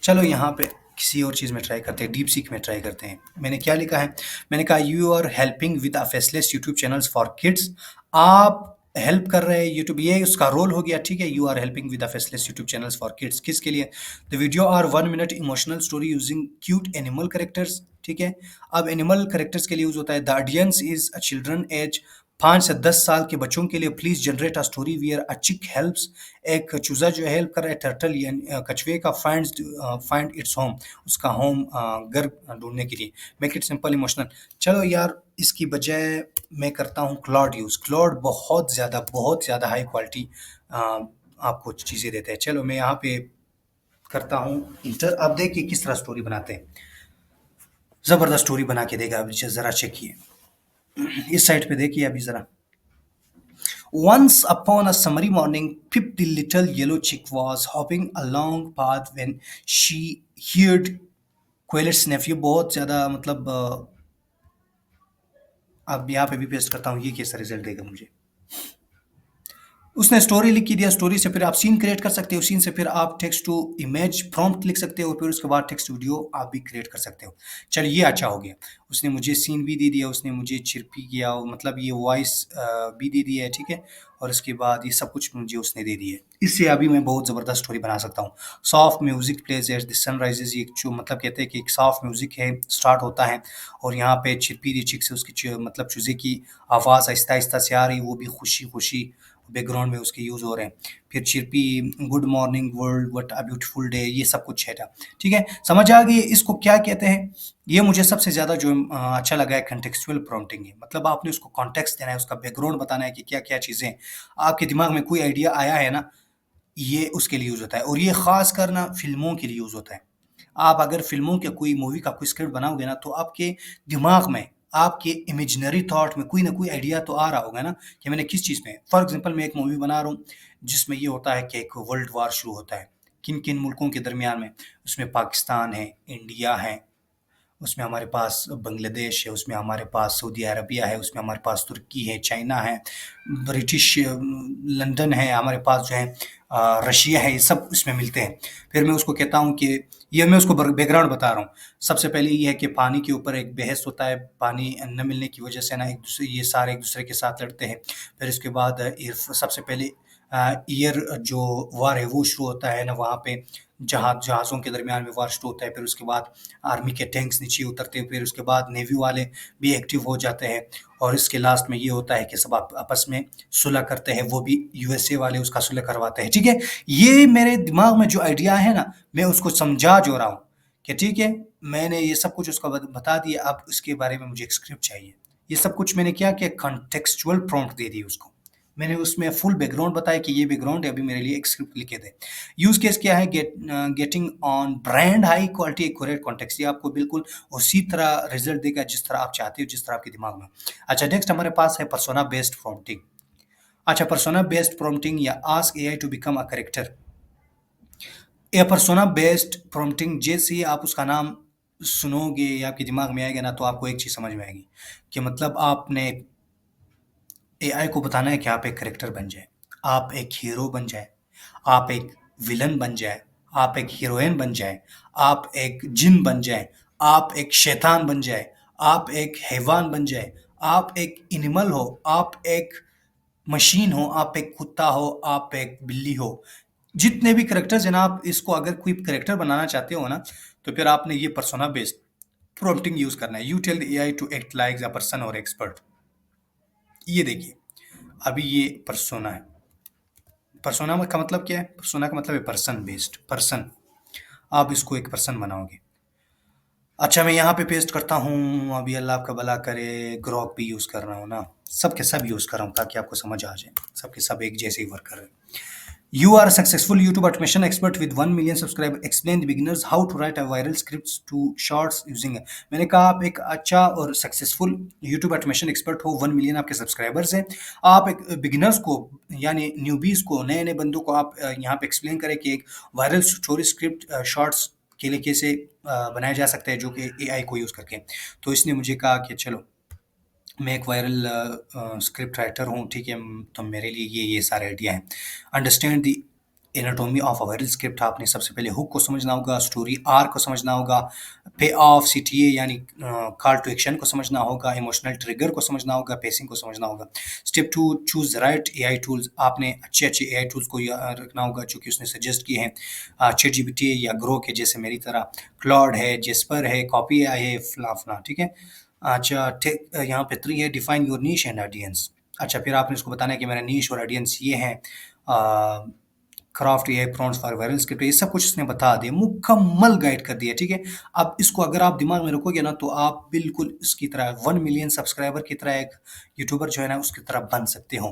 चलो यहाँ पे किसी और चीज़ में ट्राई करते हैं, डीप सीक में ट्राई करते हैं। मैंने क्या लिखा है, मैंने कहा you are helping with a faceless YouTube channels for kids. आप हेल्प कर रहे हैं यूट्यूब, ये उसका रोल हो गया, ठीक है। You are helping with a faceless YouTube channels for kids, किसके लिए, the video are 1 minute emotional story using cute animal characters, ठीक है। अब एनिमल करेक्टर्स के लिए यूज होता है। The audience is a children age 5 से 10 साल के बच्चों के लिए please generate a story where a chick helps. एक चूजा जो है हेल्प कर रहा है टर्टल यानी कछुए का फाइंड इट्स होम, उसका होम घर ढूंढने के लिए। Make it simple emotional. चलो यार, इसकी बजाय मैं करता हूँ क्लॉड यूज। क्लॉड बहुत ज़्यादा हाई क्वालिटी आपको चीज़ें देते हैं। चलो मैं यहाँ पे करता हूँ इंटर। अब देखिए किस तरह स्टोरी बनाते हैं। ज़बरदस्त स्टोरी बना के देगा। अभी ज़रा चेकिए, इस साइड पे देखिए अभी ज़रा। Once upon a summery morning, Pip the little yellow chick was hopping along path when she heard Quillet's nephew। बहुत ज़्यादा मतलब अब यहाँ पे भी पेस्ट करता हूँ, ये कैसा रिजल्ट देगा मुझे। उसने स्टोरी लिख के दिया। स्टोरी से फिर आप सीन क्रिएट कर सकते हो, सीन से फिर आप टेक्स्ट टू इमेज प्रॉम्प्ट लिख सकते हो, फिर उसके बाद टेक्स्ट वीडियो आप भी क्रिएट कर सकते हो। चलिए ये अच्छा हो गया। उसने मुझे सीन भी दे दिया, उसने मुझे चिरपी किया, मतलब ये वॉइस भी दे दिया है, ठीक है। और इसके बाद ये सब कुछ मुझे उसने दे दिया है। इससे अभी मैं बहुत ज़बरदस्त स्टोरी बना सकता हूँ। Soft music plays as the sunrises, ये जो मतलब कहते हैं कि एक सॉफ्ट म्यूजिक है स्टार्ट होता है, और यहाँ पे चिरपी दी चिक से उसकी मतलब चूजे की आवाज़ आहिस्ता आहिस्ता से आ रही, वो भी खुशी खुशी बैकग्राउंड में उसके यूज़ हो रहे हैं। फिर chirpy good morning world what a beautiful day, ये सब कुछ है था, ठीक है। समझ आ गई इसको क्या कहते हैं। ये मुझे सबसे ज़्यादा जो अच्छा लगा है कंटेक्चुअल प्रॉम्प्टिंग है। मतलब आपने उसको कॉन्टेक्स्ट देना है, उसका बैकग्राउंड बताना है कि क्या क्या चीज़ें आपके दिमाग में कोई आइडिया आया है ना, ये उसके लिए यूज़ होता है। और ये ख़ास कर ना फ़िल्मों के लिए यूज़ होता है। आप अगर फ़िल्मों के कोई मूवी का कोई स्क्रिप्ट बनाओगे ना, तो आपके दिमाग में, आपके इमेजिनरी थॉट में कोई ना कोई आइडिया तो आ रहा होगा ना, कि मैंने किस चीज़ में। फॉर एग्ज़ाम्पल मैं एक मूवी बना रहा हूँ, जिसमें ये होता है कि एक वर्ल्ड वॉर शुरू होता है। किन-किन मुल्कों के दरमियान में? उसमें पाकिस्तान है, इंडिया है, उसमें हमारे पास बांग्लादेश है, उसमें हमारे पास सऊदी अरबिया है, उसमें हमारे पास तुर्की है, चाइना है, ब्रिटिश लंदन है, हमारे पास जो है रशिया है, ये सब इसमें मिलते हैं। फिर मैं उसको कहता हूँ कि ये मैं उसको बैकग्राउंड बता रहा हूँ। सबसे पहले ये है कि पानी के ऊपर एक बहस होता है, पानी न मिलने की वजह से ना एक दूसरे ये सारे एक दूसरे के साथ लड़ते हैं। फिर इसके बाद सबसे पहले ईयर जो वार है वो शुरू होता है ना, वहाँ पे जहाज़ों के दरमियान में वार शुरू होता है। फिर उसके बाद आर्मी के टैंक्स नीचे उतरते हैं, फिर उसके बाद नेवी वाले भी एक्टिव हो जाते हैं, और इसके लास्ट में ये होता है कि सब आपस में सुलह करते हैं, वो भी यूएसए वाले उसका सुलह करवाते हैं, ठीक है। ये मेरे दिमाग में जो आइडिया है ना, मैं उसको समझा जो रहा हूँ कि ठीक है, मैंने ये सब कुछ उसको बता दिया, अब इसके बारे में मुझे एक स्क्रिप्ट चाहिए। ये सब कुछ मैंने क्या किया, कॉन्टेक्सचुअल प्रॉम्प्ट दे दी उसको। मैंने उसमें फुल बैकग्राउंड बताया कि ये बैकग्राउंड है, अभी मेरे लिए एक स्क्रिप्ट लिख के दे। यूज़ केस क्या है, getting on brand high quality accurate context. ये आपको बिल्कुल उसी तरह रिजल्ट देगा जिस तरह आप चाहते हो, जिस तरह आपके दिमाग में। अच्छा, नेक्स्ट हमारे पास है पर्सोना बेस्ड प्रॉम्प्टिंग। अच्छा, पर्सोना बेस्ड प्रॉम्प्टिंग या ask AI to become a character. या पर्सोना बेस्ड प्रॉम्प्टिंग, जैसे ही आप उसका नाम सुनोगे या आपके दिमाग में आएगा ना, तो आपको एक चीज़ समझ में आएगी कि मतलब आपने एआई को बताना है कि आप एक कैरेक्टर बन जाए, आप एक हीरो बन जाए, आप एक विलन बन जाए, आप एक हीरोइन बन जाए, आप एक जिन बन जाए, आप एक शैतान बन जाए, आप एक हैवान बन जाए, आप एक एनिमल हो, आप एक मशीन हो, आप एक कुत्ता हो, आप एक बिल्ली हो। जितने भी कैरेक्टर्स हैं ना, आप इसको अगर कोई कैरेक्टर बनाना चाहते हो ना, तो फिर आपने ये पर्सोना बेस्ड प्रॉम्प्टिंग यूज़ करना है। You tell the AI to act like a person और एक्सपर्ट। ये देखिए, अभी ये पर्सोना है। पर्सोना का मतलब क्या है? पर्सोना का मतलब है पर्सन बेस्ड, पर्सन। आप इसको एक पर्सन बनाओगे। अच्छा, मैं यहाँ पे पेस्ट करता हूँ, अभी अल्लाह आपका भला करे, ग्रॉक भी यूज़ कर रहा हूँ ना, सब के सब यूज़ कर रहा हूँ ताकि आपको समझ आ जाए। सब के सब एक जैसे ही वर्क कर रहे हैं। You are a successful YouTube automation expert with 1 million subscribers. Explain the beginners how to write a viral scripts to shorts using it. मैंने कहा आप एक अच्छा और सक्सेसफुल YouTube ऑटोमेशन एक्सपर्ट हो, 1 मिलियन आपके सब्सक्राइबर्स हैं। आप एक बिगिनर्स को यानी न्यूबीज को, नए नए बंदों को आप यहाँ पे एक्सप्लेन करें कि एक वायरल स्टोरी स्क्रिप्ट शॉर्ट्स के लिए कैसे बनाया जा सकता है, जो कि एआई को यूज़ करके। तो इसने मुझे कहा कि चलो मैं एक वायरल स्क्रिप्ट राइटर हूँ, ठीक है, तो मेरे लिए ये सारे आइडिया हैं। Understand the anatomy of a viral script. आपने सबसे पहले हुक को समझना होगा, स्टोरी आर्क को समझना होगा, पे ऑफ सीटीए यानी कॉल टू एक्शन को समझना होगा, इमोशनल ट्रिगर को समझना होगा, पेसिंग को समझना होगा। Step 2, choose the right AI tools. आपने अच्छे अच्छे एआई टूल्स को रखना होगा जो कि उसने सजेस्ट किए हैं, चैट जीपीटी या ग्रो के जैसे मेरी तरह, क्लॉड है, जेस्पर है, कॉपी एआई है, फलाना, ठीक है। अच्छा, यहाँ पे 3 है, define your niche and audience. अच्छा, फिर आपने उसको बताना है कि मेरा नीश और ऑडियंस ये है। क्राफ्ट, ये प्रॉन्ट्स फॉर वायरल स्क्रिप्ट, ये सब कुछ उसने बता दिया, मुकम्मल गाइड कर दिया, ठीक है। अब इसको अगर आप दिमाग में रखोगे ना, तो आप बिल्कुल इसकी तरह 1 मिलियन सब्सक्राइबर की तरह एक यूट्यूबर जो है ना उसकी तरह बन सकते हो,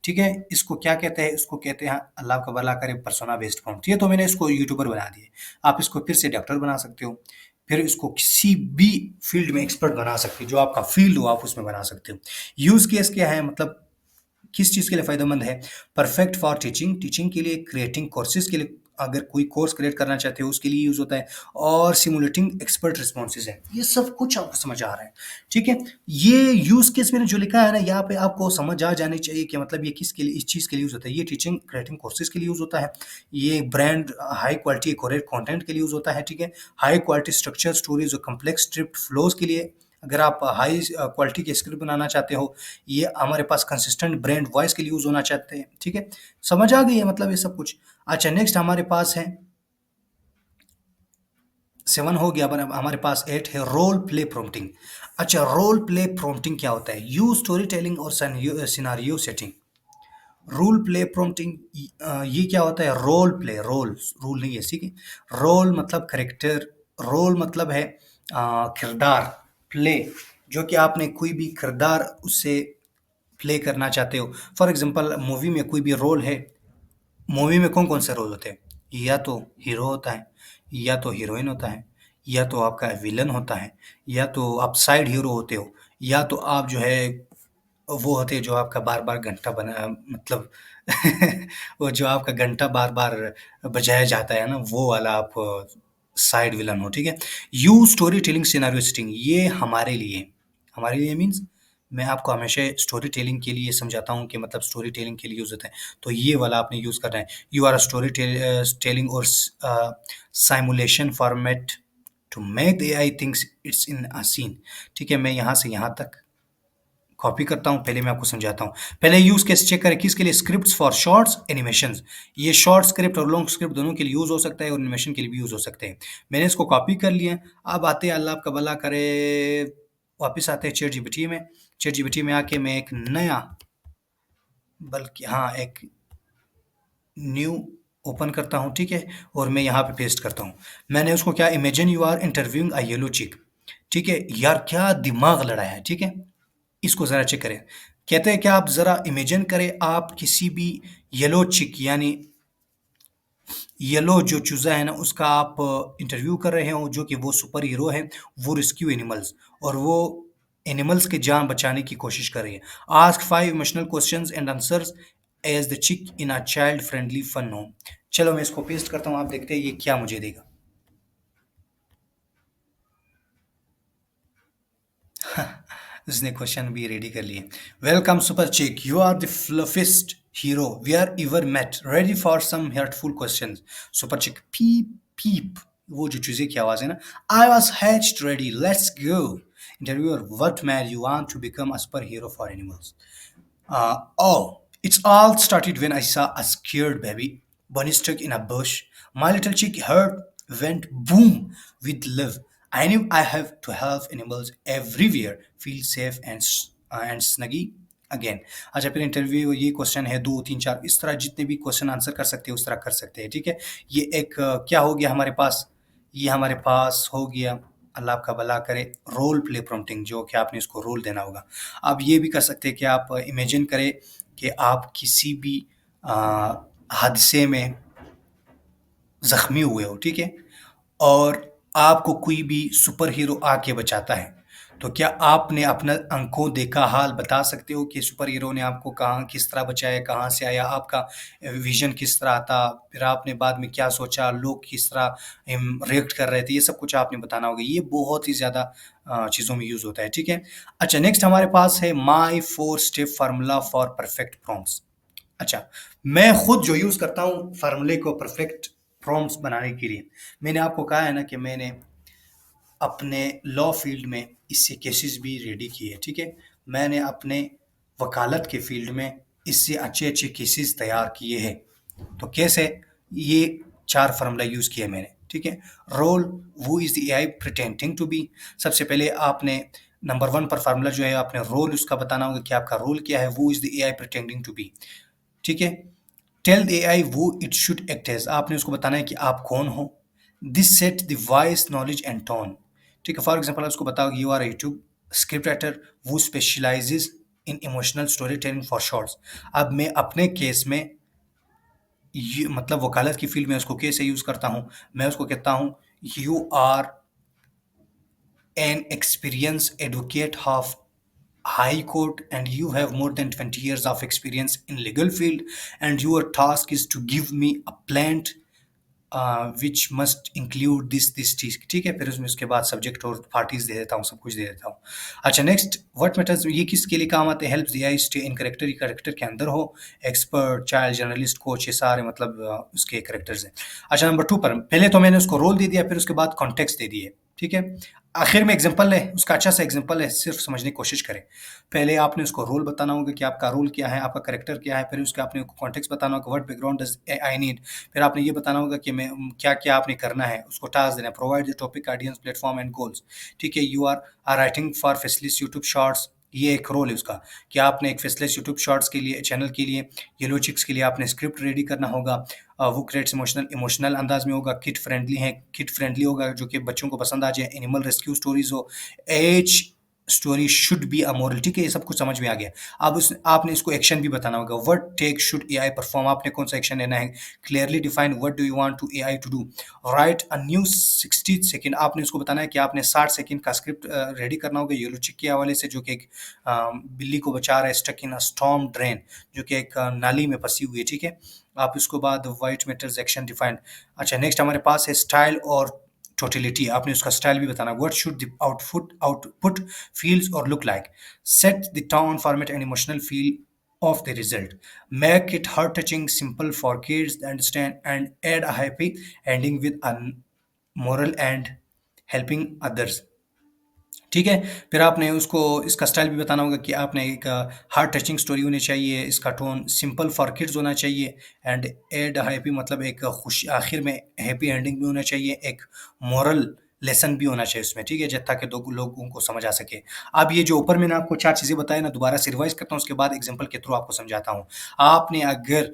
ठीक है। इसको क्या कहते हैं? इसको कहते हैं, अल्लाह का भला करे, पर्सोना बेस्ड प्रॉम्प्ट। ये तो मैंने इसको यूट्यूबर बना दिया। आप इसको फिर से डॉक्टर बना सकते हो, फिर इसको किसी भी फील्ड में एक्सपर्ट बना सकते हो, जो आपका फील्ड हो आप उसमें बना सकते हो। यूज केस क्या है, मतलब किस चीज़ के लिए फ़ायदेमंद है? परफेक्ट फॉर टीचिंग, टीचिंग के लिए, क्रिएटिंग कोर्सेज़ के लिए, अगर कोई कोर्स क्रिएट करना चाहते हो उसके लिए यूज़ होता है, और सिमुलेटिंग एक्सपर्ट रिस्पॉन्सेज़ है। ये सब कुछ आपको समझ आ रहा है, ठीक है? ये यूज़ केस मैंने जो लिखा है ना, यहाँ पे आपको समझ आ जानी चाहिए कि मतलब ये किसके लिए, इस चीज़ के लिए यूज़ होता है। ये टीचिंग, क्रिएटिंग कोर्सेज़ के लिए यूज़ होता है। ये brand high quality accurate content के लिए यूज़ होता है, ठीक है? हाई क्वालिटी स्ट्रक्चर स्टोरीज़ और कॉम्प्लेक्स स्क्रिप्ट फ्लोज़ के लिए, अगर आप हाई क्वालिटी की स्क्रिप्ट बनाना चाहते हो। ये हमारे पास कंसिस्टेंट ब्रांड वॉइस के लिए यूज़ होना चाहते हैं, ठीक है? समझ आ गई है मतलब ये सब कुछ? अच्छा, नेक्स्ट हमारे पास है 7 हो गया, अब हमारे पास 8 है रोल प्ले प्रॉम्प्टिंग। अच्छा, रोल प्ले प्रॉम्प्टिंग क्या होता है? यूज़ स्टोरी टेलिंग और scenario setting. Role play prompting, ये क्या होता है? रोल प्ले, रूल नहीं है, ठीक है? रोल मतलब करेक्टर, रोल मतलब है किरदार, प्ले जो कि आपने कोई भी किरदार उससे प्ले करना चाहते हो। फॉर एग्जांपल, मूवी में कोई भी रोल है, मूवी में कौन कौन से रोल होते हैं? या तो हीरो होता है, या तो हीरोइन होता है, या तो आपका विलन होता है, या तो आप साइड हीरो होते हो, या तो आप जो है वो होते हैं जो आपका बार-बार घंटा बना, मतलब वो जो आपका घंटा बार-बार बजाया जाता है ना, वो वाला आप साइड विलन हो, ठीक है? Use story telling scenario setting, ये हमारे लिए मीन्स मैं आपको हमेशा स्टोरी टेलिंग के लिए समझाता हूँ कि मतलब स्टोरी टेलिंग के लिए यूज़ होता है, तो ये वाला आपने यूज़ करना है। You are a story telling और simulation format to make the AI thinks it's in a scene, ठीक है? मैं यहाँ से यहाँ तक कॉपी करता हूँ, पहले मैं आपको समझाता हूँ। पहले यूज़ केस चेक करें, किसके लिए? Scripts for shorts, animations. ये शॉर्ट स्क्रिप्ट और लॉन्ग स्क्रिप्ट दोनों के लिए यूज़ हो सकता है, और एनिमेशन के लिए भी यूज़ हो सकते हैं। मैंने इसको कॉपी कर लिया। अब आते हैं, अल्लाह आपका भला करे, वापस आते हैं चैट जीपीटी में। चैट जीपीटी में आके मैं एक नया, बल्कि हाँ, एक न्यू ओपन करता हूँ, ठीक है? और मैं यहाँ पे पेस्ट करता हूँ। मैंने उसको क्या, imagine you are interviewing a yellow chick, ठीक है? यार क्या दिमाग लड़ा है, ठीक है? इसको ज़रा चेक करें। कहते हैं कि आप ज़रा इमेजिन करें, आप किसी भी येलो चिक, यानी येलो जो चूज़ा है ना, उसका आप इंटरव्यू कर रहे हो, जो कि वो सुपर हीरो है, वो रेस्क्यू एनिमल्स, और वो एनिमल्स की जान बचाने की कोशिश कर रही है। Ask 5 emotional questions and answers as the chick in a child friendly fun home. चलो मैं इसको पेस्ट करता हूँ, आप देखते हैं ये क्या मुझे देगा। उसने क्वेश्चन भी रेडी कर लिए। Welcome super chick, you are the fluffiest hero we are ever met, ready for some hurtful questions. Super chick, peep पीप, वो जो चूजे की आवाज है ना, I was hatched ready, let's go. Interviewer, what made you want to become a super hero for animals? Oh, it's all started when I saw a scared baby bunny stuck in a bush. My little chick heart went boom with love. I knew I have to help animals everywhere feel safe and snuggy again. अच्छा, फिर इंटरव्यू, ये क्वेश्चन है 2 3 4, इस तरह जितने भी क्वेश्चन आंसर कर सकते हैं उस तरह कर सकते हैं, ठीक है? ये एक क्या हो गया हमारे पास? ये हमारे पास हो गया, अल्लाह आपका भला करे, रोल प्ले प्रॉम्प्टिंग, जो कि आपने इसको रोल देना होगा। आप ये भी कर सकते हैं कि आप इमेजिन करें कि आप किसी भी अ, हादसे में ज़ख्मी हुए हो, ठीक है? और आपको कोई भी सुपर हीरो आके बचाता है, तो क्या आपने अपना आँखों देखा हाल बता सकते हो कि सुपर हीरो ने आपको कहाँ किस तरह बचाया, कहाँ से आया, आपका विज़न किस तरह था, फिर आपने बाद में क्या सोचा, लोग किस तरह रिएक्ट कर रहे थे, ये सब कुछ आपने बताना होगा। ये बहुत ही ज़्यादा चीज़ों में यूज़ होता है, ठीक है? अच्छा, नेक्स्ट हमारे पास है my 4 step formula for perfect prompts. अच्छा, मैं खुद जो यूज़ करता हूँ फ़ॉर्मूले को परफेक्ट प्रॉम्प्ट्स बनाने के लिए, मैंने आपको कहा है ना कि मैंने अपने लॉ फील्ड में इससे केसेस भी रेडी किए, ठीक है? मैंने अपने वकालत के फील्ड में इससे अच्छे-अच्छे केसेस तैयार किए हैं। तो कैसे? ये 4 फ़ॉर्मूला यूज़ किए मैंने, ठीक है? Role, who is the AI pretending to be. सबसे पहले आपने नंबर 1 पर फ़ॉर्मूला जो है आपने रोल उसका बताना होगा कि आपका रोल क्या है, who is the AI pretending to be, ठीक है? Tell the AI who it should act as, आपने उसको बताना है कि आप कौन हो। This set the voice, knowledge and tone, ठीक है? फॉर एग्ज़ाम्पल आप उसको बताओ you are a YouTube script writer who specialises in emotional story telling for shorts. अब मैं अपने केस में ये मतलब वकालत की फ़ील्ड में उसको कैसे यूज़ करता हूँ, मैं उसको कहता हूँ you are an experienced advocate of high court and you have more than 20 years of experience in legal field and your task is to give me a plant which must include this चीज, ठीक है? फिर उसमें उसके बाद सब्जेक्ट और पार्टीज दे देता हूँ, सब कुछ दे देता हूँ। अच्छा नेक्स्ट, व्हाट मैटर्स, ये किसके लिए काम आते हैं? Helps the AI stay in character, ये करेक्टर के अंदर हो। एक्सपर्ट, चाइल्ड, जर्नलिस्ट, कोच, ये सारे मतलब उसके करेक्टर्स हैं। अच्छा नंबर 2 पर पहले तो मैंने उसको रोल दे दिया, फिर उसके बाद कॉन्टेक्स्ट दे दिए, ठीक है? आखिर में एग्जांपल है, उसका अच्छा सा एग्जांपल है, सिर्फ समझने की कोशिश करें। पहले आपने उसको रोल बताना होगा कि आपका रोल क्या है, आपका कैरेक्टर क्या है, फिर उसके आपने कॉन्टेक्स्ट बताना होगा, what background does I need. फिर आपने ये बताना होगा कि मैं क्या-क्या आपने करना है, उसको टास्क देना है, provide the topic, audience, platform and goals, ठीक है? You are writing for faceless YouTube shorts, ये एक रोल है उसका कि आपने एक फेसलेस यूट्यूब शॉर्ट्स के लिए चैनल के लिए येलो चिक्स के लिए आपने स्क्रिप्ट रेडी करना होगा। वो क्रिएट्स इमोशनल इमोशनल अंदाज में होगा, किड फ्रेंडली है, किड फ्रेंडली होगा जो कि बच्चों को पसंद आ जाए, एनिमल रेस्क्यू स्टोरीज हो, as story should be a moral, ठीक है? ये सब कुछ समझ में आ गया। अब उस आपने इसको एक्शन भी बताना होगा, what take should AI perform, आपने कौन सा एक्शन लेना है, clearly define what do you want to AI to do, write a new 60 second, आपने उसको बताना है कि आपने 60 सेकंड का स्क्रिप्ट रेडी करना होगा येलो चिक के हवाले से, जो कि एक बिल्ली को बचा रहा है stuck in a storm drain, जो कि एक नाली में फंसी हुई है, ठीक है? आप उसको बाद व्हाइट मैटर्स एक्शन डिफाइंड। अच्छा नेक्स्ट हमारे पास है स्टाइल और टोटलिटी, आपने उसका स्टाइल भी बताना, what should the output feels और look like, set the tone, format and emotional feel of the result, make it heart touching, simple for kids to understand and add a happy ending with a moral and helping others, ठीक है? फिर आपने उसको इसका स्टाइल भी बताना होगा कि आपने एक हार्ट टचिंग स्टोरी होनी चाहिए, इसका टोन सिंपल फॉर किड्स होना चाहिए एंड एड हैप्पी मतलब एक खुश आखिर में हैप्पी एंडिंग भी होना चाहिए, एक मोरल लेसन भी होना चाहिए उसमें, ठीक है? ताकि दो लोगों को समझ आ सके। अब ये जो ऊपर मैंने आपको 4 चीज़ें बताई ना, दोबारा से रिवाइज़ करता हूँ, उसके बाद एग्ज़ाम्पल के थ्रू आपको समझाता हूँ। आपने अगर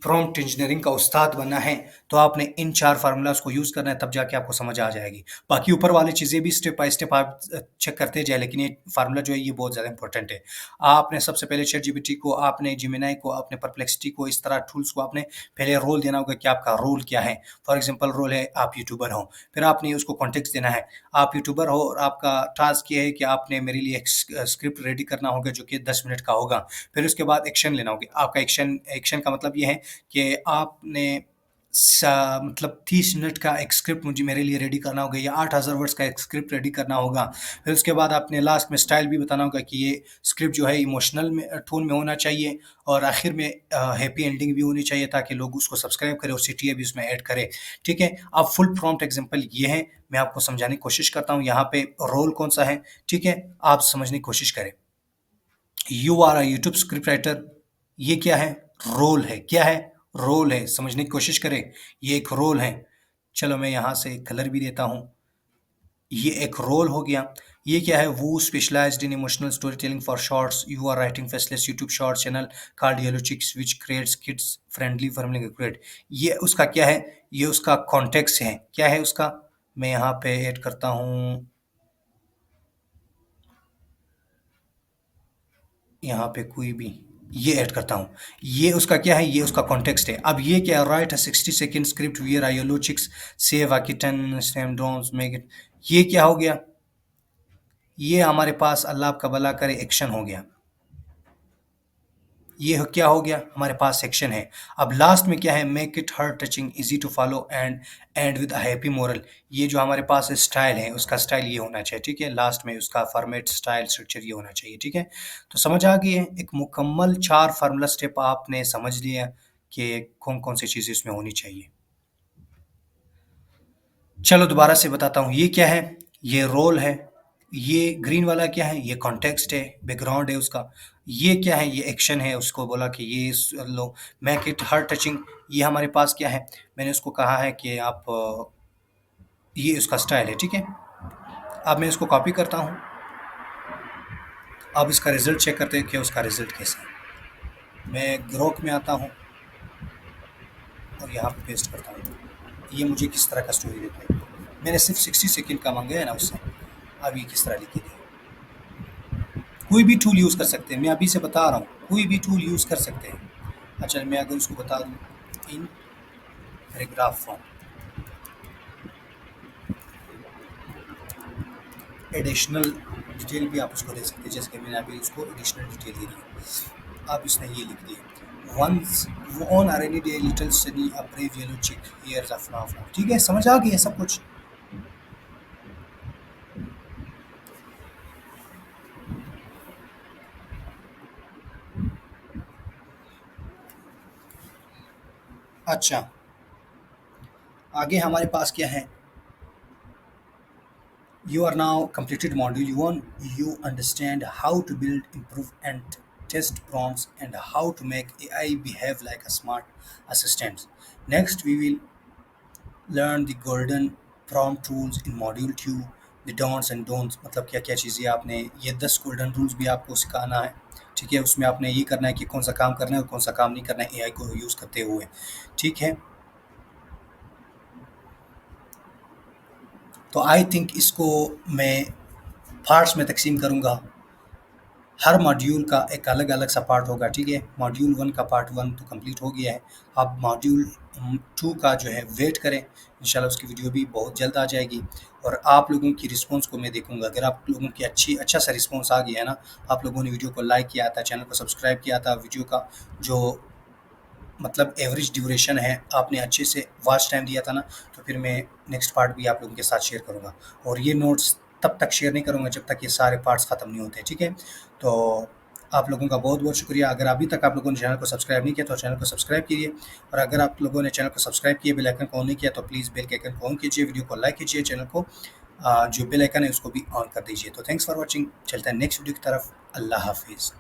प्रॉम्प्ट इंजीनियरिंग का उस्ताद बनना है, तो आपने इन 4 फ़ॉर्मूलाज़ को यूज़ करना है, तब जाके आपको समझ आ जाएगी। बाकी ऊपर वाली चीज़ें भी स्टेप बाय स्टेप आप चेक करते जाएँ, लेकिन ये फ़ॉर्मूला जो है ये बहुत ज़्यादा इम्पोर्टेंट है। आपने सबसे पहले चैटजीपीटी को, आपने जेमिनी को, आपने परप्लेक्सिटी को, इस तरह टूल्स को आपने पहले रोल देना होगा कि आपका रोल क्या है। फॉर एग्ज़ाम्पल रोल है आप यूट्यूबर हो, फिर आपने उसको कॉन्टेक्स्ट देना है। आप यूट्यूबर हो और आपका टास्क ये है कि आपने मेरे लिए एक स्क्रिप्ट रेडी करना होगा जो कि 10 मिनट का होगा। फिर उसके बाद एक्शन लेना होगा। आपका एक्शन एक्शन का मतलब ये है कि आपने मतलब 30 मिनट का एक स्क्रिप्ट मुझे मेरे लिए रेडी करना होगा या 8000 वर्ड्स का एक स्क्रिप्ट रेडी करना होगा। फिर उसके बाद आपने लास्ट में स्टाइल भी बताना होगा कि ये स्क्रिप्ट जो है इमोशनल में टोन में होना चाहिए और आखिर में हैप्पी एंडिंग भी होनी चाहिए ताकि लोग उसको सब्सक्राइब करें और सीटीए भी उसमें ऐड करें, ठीक है? अब फुल प्रॉम्प्ट एग्जांपल ये है, मैं आपको समझाने की कोशिश करता हूँ यहाँ पे रोल कौन-सा है, ठीक है? आप समझने की कोशिश करें। You are a YouTube script writer, ये क्या है? रोल है। क्या है? रोल है। समझने की कोशिश करें, ये एक रोल है। चलो मैं यहाँ से कलर भी देता हूँ। ये एक रोल हो गया। ये क्या है? वो specialized in emotional story telling for shorts, you are writing faceless YouTube shorts channel called yellow chicks which creates kids friendly formula create. ये उसका क्या है? ये उसका कॉन्टेक्स्ट है। क्या है उसका? मैं यहाँ पे ऐड करता हूँ, यहाँ पे कोई भी ये ऐड करता हूँ। ये उसका क्या है? ये उसका कॉन्टेक्स्ट है। अब ये क्या है? Write a 60 second script where are yellow chicks save a kitten stem don'ts make it. ये क्या हो गया? ये हमारे पास अल्लाह आपका भला करे एक्शन हो गया। ये क्या हो गया? हमारे पास सेक्शन है। अब लास्ट में क्या है? Make it heart touching, easy to follow and and with a happy moral. ये जो हमारे पास स्टाइल है, उसका स्टाइल ये होना चाहिए, ठीक है? लास्ट में उसका फॉर्मेट, स्टाइल, स्ट्रक्चर ये होना चाहिए, ठीक है? तो समझ आ गई है? एक मुकम्मल 4 फार्मूला स्टेप आपने समझ लिया कि कौन-कौन सी चीज़ें इसमें होनी चाहिए। चलो दोबारा से बताता हूँ, ये क्या है? ये रोल है। ये ग्रीन वाला क्या है? ये कॉन्टेक्स्ट है, बैकग्राउंड है उसका। ये क्या है? ये एक्शन है, उसको बोला कि ये लो, मेक इट हार्ट टचिंग। ये हमारे पास क्या है? मैंने उसको कहा है कि आप ये उसका स्टाइल है, ठीक है? अब मैं इसको कॉपी करता हूँ। अब इसका रिज़ल्ट चेक करते हैं कि उसका रिज़ल्ट कैसा है। मैं ग्रोक में आता हूँ और यहाँ पे पेस्ट करता हूँ। ये मुझे किस तरह का स्टोरी देता है। मैंने सिर्फ 60 सेकंड का मांगा है ना उससे। अब ये किस तरह लिख के दिया। कोई भी टूल यूज़ कर सकते हैं, मैं अभी से बता रहा हूँ, कोई भी टूल यूज़ कर सकते हैं। अच्छा, मैं अगर उसको बता दूँ in paragraph form, additional detail भी आप उसको दे सकते हैं, जैसे कि मैंने अभी उसको एडिशनल डिटेल दे दी। अब इसने ये लिख दिया, once on a rainy day little Sunny a brave yellow chick hears a flower. ठीक है, समझ आ गई है सब कुछ। अच्छा, आगे हमारे पास क्या है। You are now completed module 1. You understand how to build, improve, and test prompts and how to make AI behave like a smart assistant. Next, we will learn the golden prompt tools in module 2. The don'ts and don'ts मतलब क्या क्या चीज़ें आपने, ये 10 गोल्डन रूल्स भी आपको सिखाना है। ठीक है, उसमें आपने ये करना है कि कौन सा काम करना है और कौन सा काम नहीं करना है एआई को यूज़ करते हुए। ठीक है, तो आई थिंक इसको मैं पार्ट्स में तकसीम करूँगा। हर मॉड्यूल का एक अलग अलग सा पार्ट होगा। ठीक है, मॉड्यूल 1 का पार्ट 1 तो कंप्लीट हो गया है। अब मॉड्यूल 2 का जो है वेट करें, इंशाल्लाह उसकी वीडियो भी बहुत जल्द आ जाएगी। और आप लोगों की रिस्पांस को मैं देखूंगा। अगर आप लोगों की अच्छा सा रिस्पांस आ गया है ना, आप लोगों ने वीडियो को लाइक किया था, चैनल को सब्सक्राइब किया था, वीडियो का जो मतलब एवरेज ड्यूरेशन है आपने अच्छे से वॉच टाइम दिया था ना, तो फिर मैं नेक्स्ट पार्ट भी आप लोगों के साथ शेयर करूँगा। और ये नोट्स तब तक शेयर नहीं करूँगा जब तक ये सारे पार्ट्स ख़त्म नहीं होते। ठीक है, तो आप लोगों का बहुत बहुत शुक्रिया। अगर अभी तक आप लोगों ने चैनल को सब्सक्राइब नहीं किया तो चैनल को सब्सक्राइब कीजिए। और अगर आप लोगों ने चैनल को सब्सक्राइब किए, बेल आइकन को ऑन नहीं किया, तो प्लीज़ बेल के आइकन को ऑन कीजिए, वीडियो को लाइक कीजिए, चैनल को जो बेल आइकन है उसको भी ऑन कर दीजिए। तो थैंक्स फॉर वॉचिंग। चलते हैं नेक्स्ट वीडियो की तरफ। अल्लाह हाफिज़।